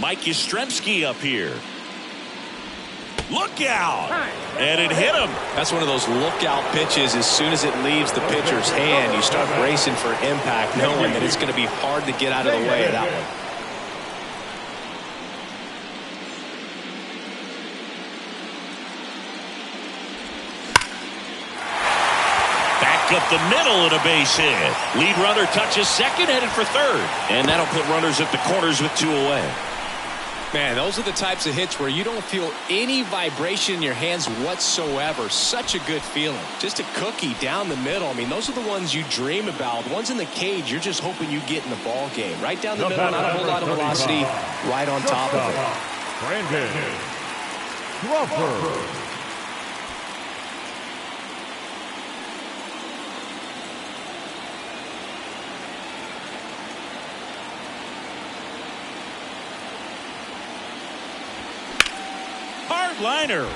Mike Yastrzemski up here. Look out! And it hit him. That's one of those lookout pitches. As soon as it leaves the pitcher's hand, you start bracing for impact, knowing that it's going to be hard to get out of the way of that one. Back up the middle and a base hit. Lead runner touches second, headed for third. And that'll put runners at the corners with 2 away. Man, those are the types of hits where you don't feel any vibration in your hands whatsoever. Such a good feeling. Just a cookie down the middle. I mean, those are the ones you dream about. The ones in the cage, you're just hoping you get in the ball game. Right down the middle, not a whole lot of velocity, right on top of it. Brandon Crawford. Liner.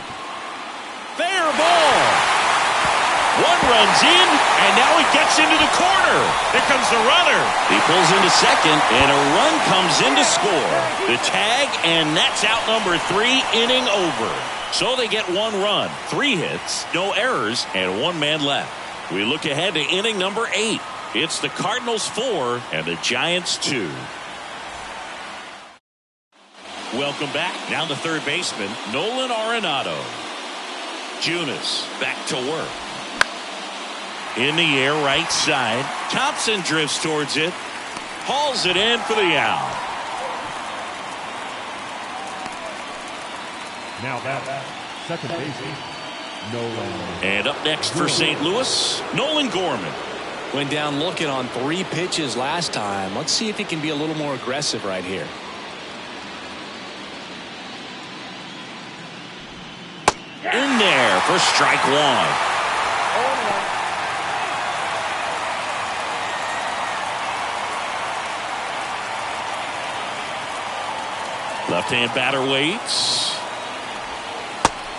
Fair ball. One runs in, and now he gets into the corner. Here comes the runner. He pulls into second, and a run comes in to score. The tag, and that's out number 3, inning over. So they get 1 run, 3 hits, no errors, and 1 man left. We look ahead to inning number 8. It's the Cardinals 4 and the Giants 2. Welcome back. Now the third baseman, Nolan Arenado. Junis back to work. In the air, right side. Thompson drifts towards it. Hauls it in for the out. Now that second baseman, Nolan. And up next for St. Louis, Nolan Gorman. Went down looking on 3 pitches last time. Let's see if he can be a little more aggressive right here. In there for strike 1. Left-hand batter waits.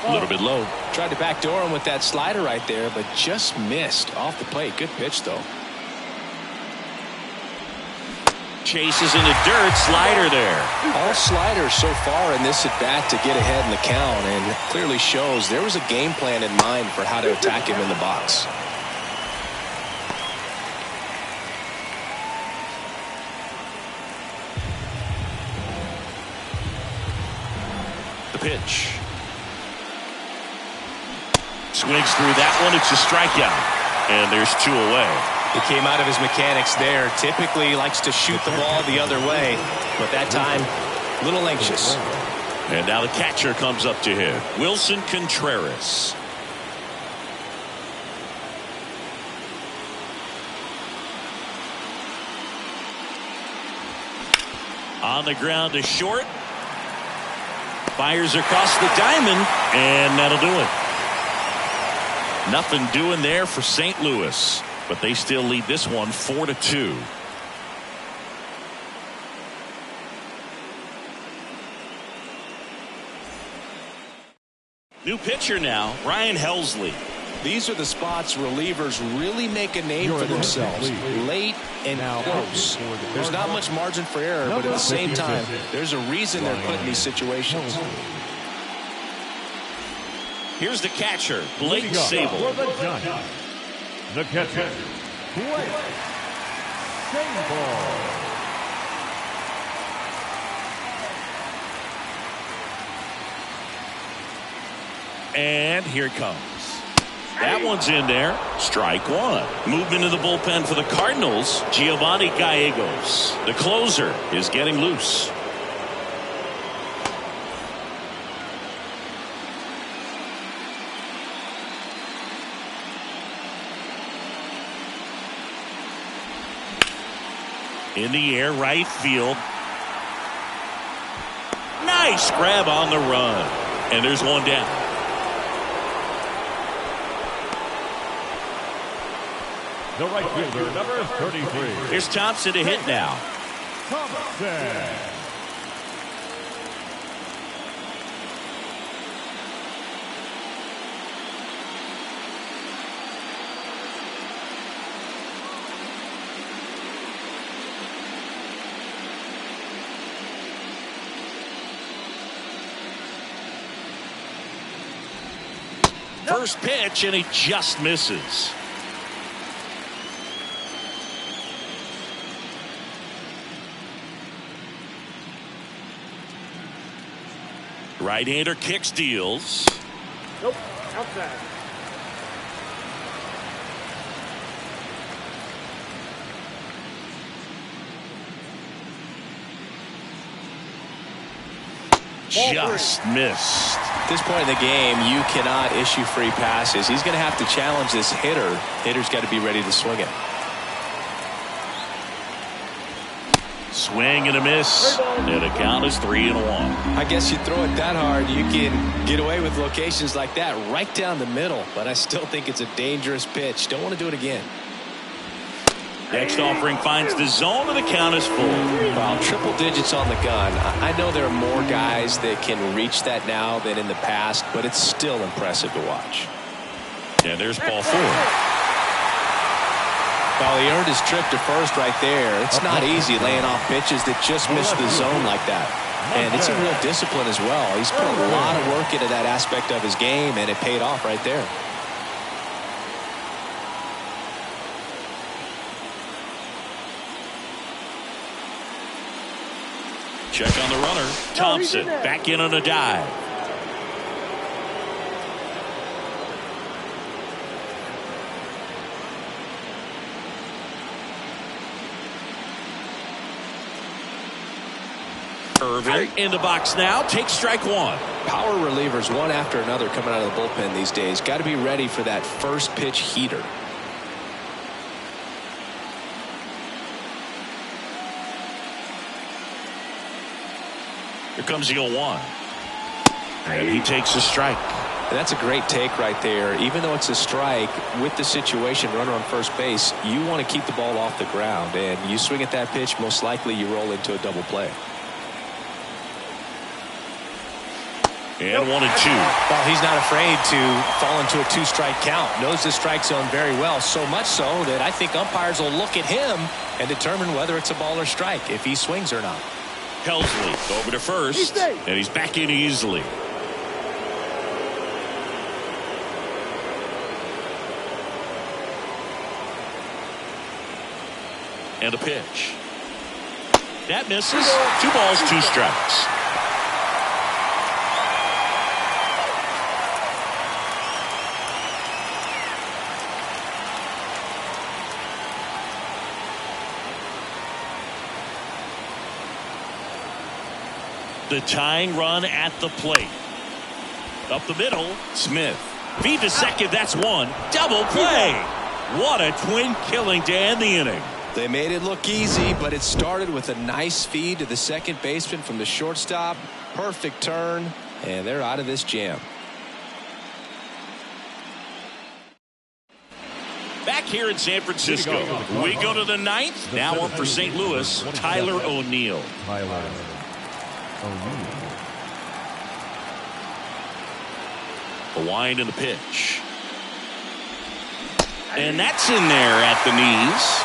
A little bit low. Tried to backdoor him with that slider right there, but just missed off the plate. Good pitch, though. Chases in the dirt. Slider there. All sliders so far in this at-bat to get ahead in the count, and clearly shows there was a game plan in mind for how to attack him in the box. The pitch. Swings through that one. It's a strikeout. And there's 2 away. He came out of his mechanics there. Typically likes to shoot the ball the other way, but that time, a little anxious. And now the catcher comes up to him, Wilson Contreras. On the ground to short. Fires across the diamond, and that'll do it. Nothing doing there for St. Louis, but they still lead this one 4-2. New pitcher now, Ryan Helsley. These are the spots relievers really make a name for themselves. Late and close. There's not much margin for error, but at the same time, there's a reason they're put in these situations. Here's the catcher, Blake Sable. For the Giants, the catcher, Blake Sable. And here it comes. That one's in there. Strike one. Movement in the bullpen for the Cardinals, Giovanni Gallegos. The closer is getting loose. In the air, right field. Nice grab on the run. And there's one down. The right fielder, number 33. Here's Thompson to hit now. Thompson. First pitch, and he just misses. Right-hander kicks, deals. Nope, outside. Just missed. At this point in the game, you cannot issue free passes. He's going to have to challenge this hitter. Hitter's got to be ready to swing it. Swing and a miss. And the count is 3-1. I guess you throw it that hard, you can get away with locations like that right down the middle. But I still think it's a dangerous pitch. Don't want to do it again. Next offering finds the zone, and the count is full. Well, triple digits on the gun. I know there are more guys that can reach that now than in the past, but it's still impressive to watch. And there's ball 4. Well, he earned his trip to first right there. It's not easy laying off pitches that just miss the zone like that. And it's a real discipline as well. He's put a lot of work into that aspect of his game, and it paid off right there. Check on the runner. Thompson back in on a dive. Irvin in the box now. Takes strike one. Power relievers one after another coming out of the bullpen these days. Got to be ready for that first pitch heater. Here comes the 0-1. And he takes a strike. And that's a great take right there. Even though it's a strike, with the situation, runner on first base, you want to keep the ball off the ground. And you swing at that pitch, most likely you roll into a double play. And 1-2. Well, he's not afraid to fall into a 2-strike count. Knows the strike zone very well, so much so that I think umpires will look at him and determine whether it's a ball or strike, if he swings or not. Helsley over to first, and he's back in easily. And a pitch. That misses. 2 balls, 2 strikes. The tying run at the plate. Up the middle, Smith. Feed to second, that's one. Double play. What a twin killing to end the inning. They made it look easy, but it started with a nice feed to the second baseman from the shortstop. Perfect turn, and they're out of this jam. Back here in San Francisco, we go to the ninth. Now up for St. Louis, Tyler O'Neill. Tyler O'Neill. The wind and the pitch. And that's in there at the knees.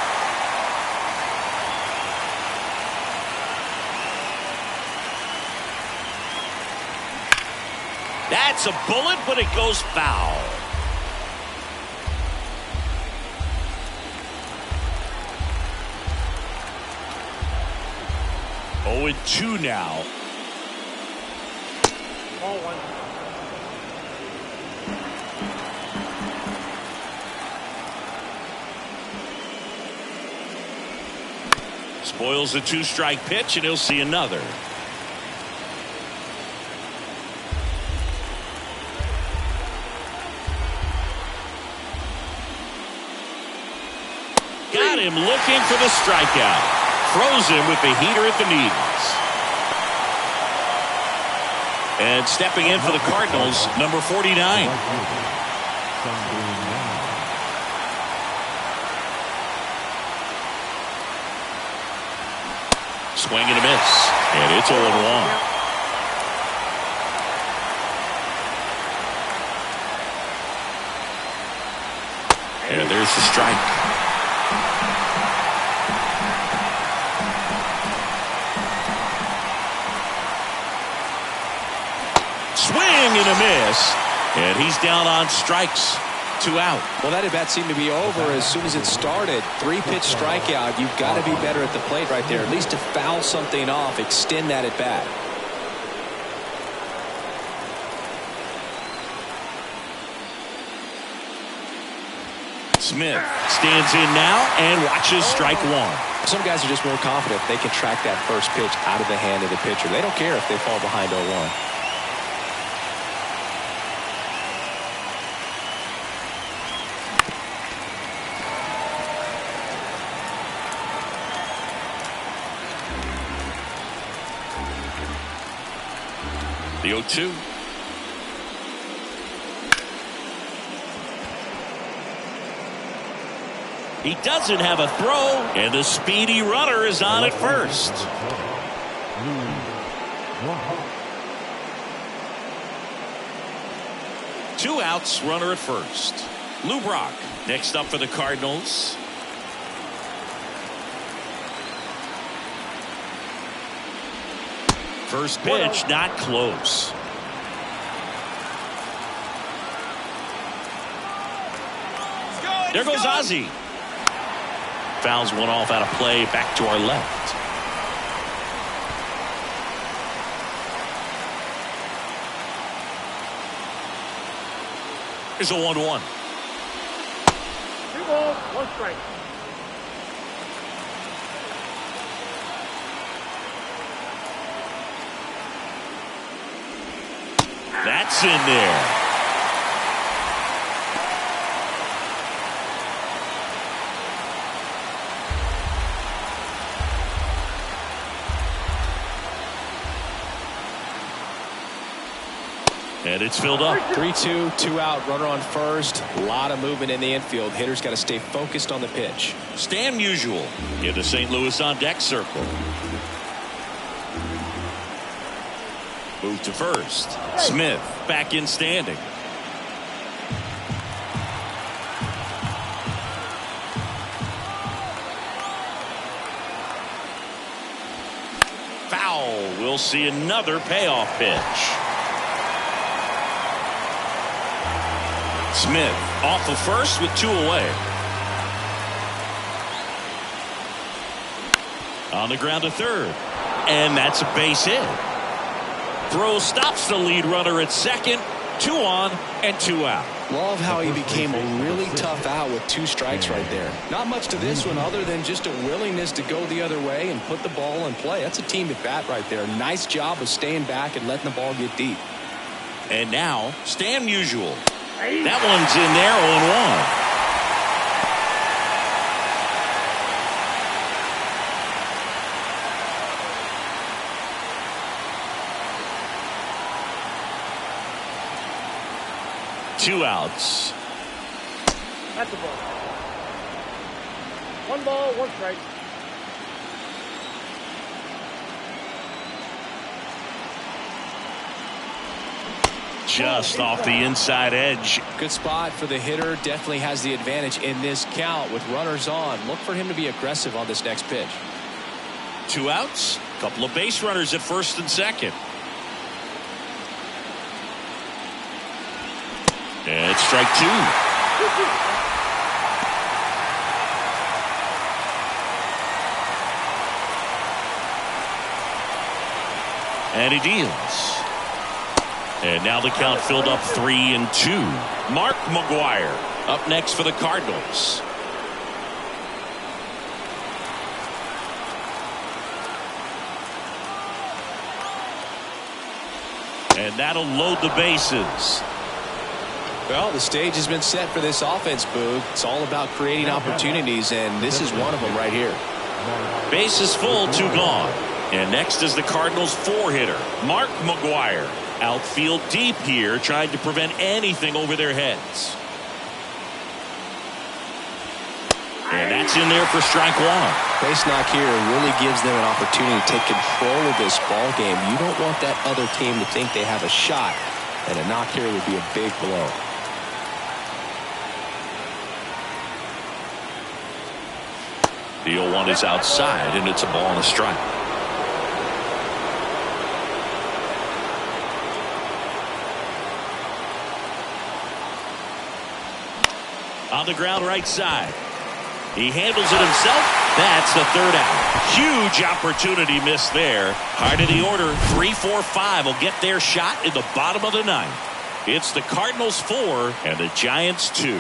That's a bullet, but it goes foul. Oh, and 2 now. Ball 1. Spoils the 2-strike pitch, and he'll see another. Got him looking for the strikeout. Throws him with the heater at the knees. And stepping in for the Cardinals, number 49. Swing and a miss. And it's 0-1. And there's the strike. Swing and a miss. And he's down on strikes. 2 out. Well, that at bat seemed to be over as soon as it started. 3-pitch strikeout. You've got to be better at the plate right there. At least to foul something off, extend that at bat. Smith stands in now and watches strike 1. Some guys are just more confident they can track that first pitch out of the hand of the pitcher. They don't care if they fall behind 0-1. The 0-2. He doesn't have a throw, and the speedy runner is on at first. 2 outs, runner at first. Lou Brock next up for the Cardinals. First pitch, not close. There goes Ozzie. Fouls one off out of play, back to our left. Here's a 1-1. 2 balls, 1 strike. That's in there. And it's filled up. 3-2, 2 out, runner on first. A lot of movement in the infield. Hitters got to stay focused on the pitch. Stan Musial into St. Louis on deck circle. Move to first. Smith back in standing. Foul. We'll see another payoff pitch. Smith off of first with 2 away. On the ground to third. And that's a base hit. Throw stops the lead runner at second. 2 on and 2 out. Love how he became a really tough out with 2 strikes right there. Not much to this one other than just a willingness to go the other way and put the ball in play. That's a team at bat right there. Nice job of staying back and letting the ball get deep. And now Stan Musial. That one's in there, 0-1. 2 outs. That's a ball. 1 ball, 1 strike. Just off the inside edge. Good spot for the hitter. Definitely has the advantage in this count with runners on. Look for him to be aggressive on this next pitch. 2 outs. Couple of base runners at first and second. And it's strike 2. And he deals. And now the count filled up 3-2. Mark McGwire up next for the Cardinals. And that'll load the bases. Well, the stage has been set for this offense, Boog. It's all about creating opportunities, and this is one of them right here. Bases full, 2 gone. And next is the Cardinals 4-hitter, Mark McGwire. Outfield deep here, trying to prevent anything over their heads. And that's in there for strike 1. Base knock here really gives them an opportunity to take control of this ball game. You don't want that other team to think they have a shot, and a knock here would be a big blow. The 0-1 is outside, and it's a ball and a strike. On the ground right side. He handles it himself. That's the 3rd out. Huge opportunity missed there. Hard of the order. 3-4-5 will get their shot in the bottom of the 9th. It's the Cardinals 4 and the Giants 2.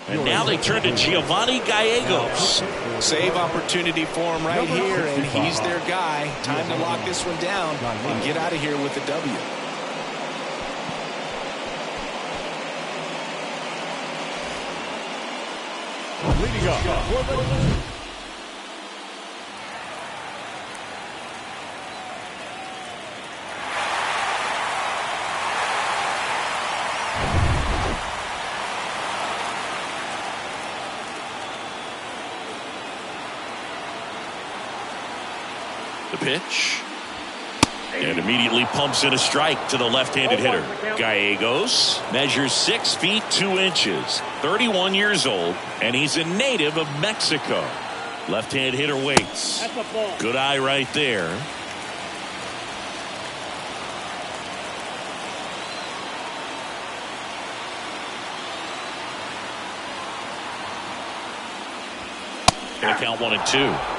And now they turn to Giovanni Gallegos. Save opportunity for him right here, and he's their guy. Time to lock this one down and get out of here with the W. Leading up for the Pitch. And immediately pumps in a strike to the left-handed hitter. Gallegos measures 6 feet 2 inches, 31 years old, and he's a native of Mexico. Left-hand hitter waits. Good eye right there. And count 1-2.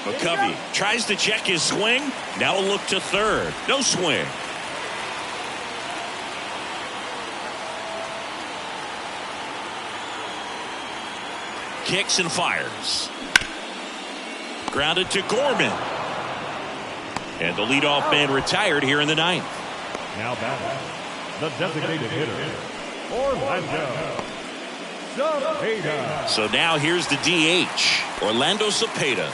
McCovey tries to check his swing. Now a look to third. No swing. Kicks and fires. Grounded to Gorman. And the leadoff man retired here in the 9th. now batting, the designated hitter, Orlando Cepeda. So now here's the DH, Orlando Cepeda.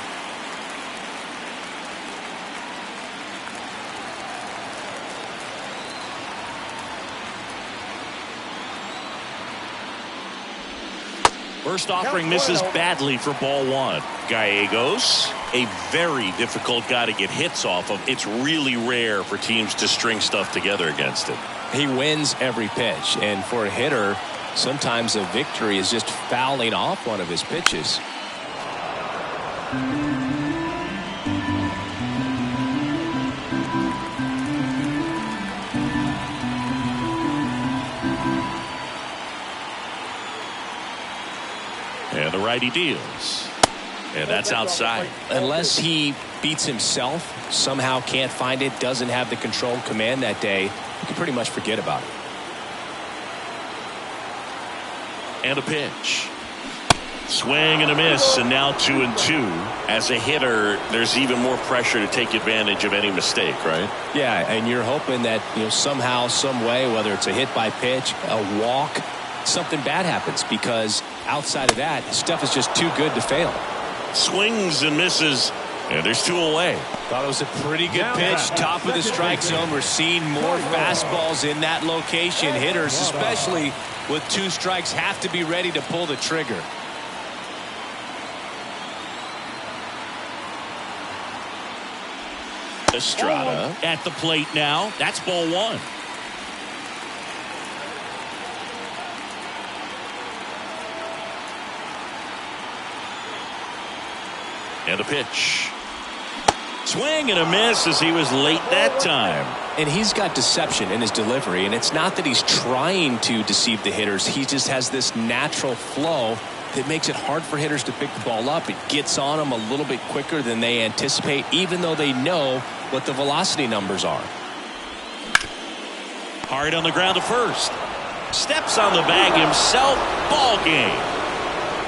First offering misses badly for ball 1. Gallegos, a very difficult guy to get hits off of. It's really rare for teams to string stuff together against him. He wins every pitch, and for a hitter, sometimes a victory is just fouling off one of his pitches. And the righty deals. And that's outside. Unless he beats himself, somehow can't find it, doesn't have the control command that day, you can pretty much forget about it. And a pitch. Swing and a miss, and now 2-2. As a hitter, there's even more pressure to take advantage of any mistake, right? Yeah, and you're hoping that, somehow, some way, whether it's a hit by pitch, a walk, something bad happens, because outside of that, stuff is just too good to fail. Swings and misses, and there's 2 away. Thought it was a pretty good pitch, top of the strike zone. We're seeing more fastballs in that location. Hitters, especially with 2 strikes, have to be ready to pull the trigger. Estrada at the plate now. That's ball 1. And a pitch. Swing and a miss as he was late that time. And he's got deception in his delivery, and it's not that he's trying to deceive the hitters. He just has this natural flow that makes it hard for hitters to pick the ball up. It gets on them a little bit quicker than they anticipate, even though they know what the velocity numbers are. Hard on the ground to first. Steps on the bag himself. Ball game.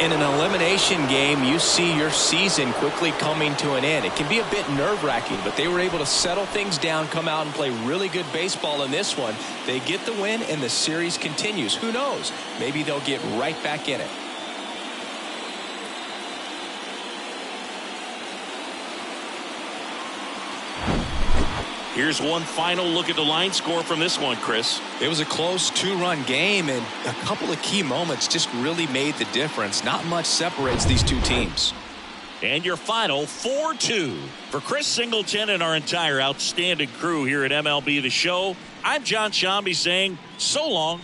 In an elimination game, you see your season quickly coming to an end. It can be a bit nerve-wracking, but they were able to settle things down, come out and play really good baseball in this one. They get the win, and the series continues. Who knows? Maybe they'll get right back in it. Here's one final look at the line score from this one, Chris. It was a close 2-run game, and a couple of key moments just really made the difference. Not much separates these 2 teams. And your final 4-2. For Chris Singleton and our entire outstanding crew here at MLB The Show, I'm John Shambi saying so long.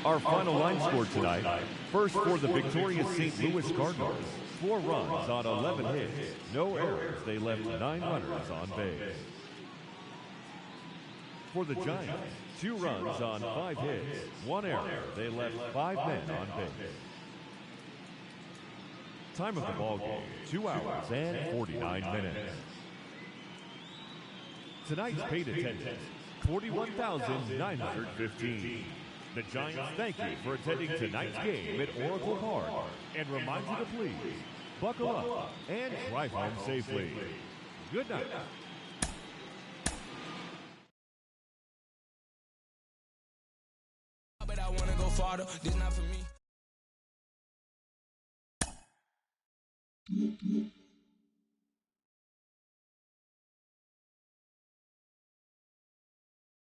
Our final line score tonight. First for the victorious St. Louis Cardinals. 4 runs on 11 hits. No errors. They left 9 runners on base. For the Giants, 2 runs on 5 hits. 1 error. They left 5 men on base. Time of the ball game, 2 hours and 49 minutes. Tonight's paid attendance, 41,915. The Giants thank you for attending tonight's game at Oracle Park and remind you to please buckle up and drive home safely. Good night. But I wanna go farther. This not for me.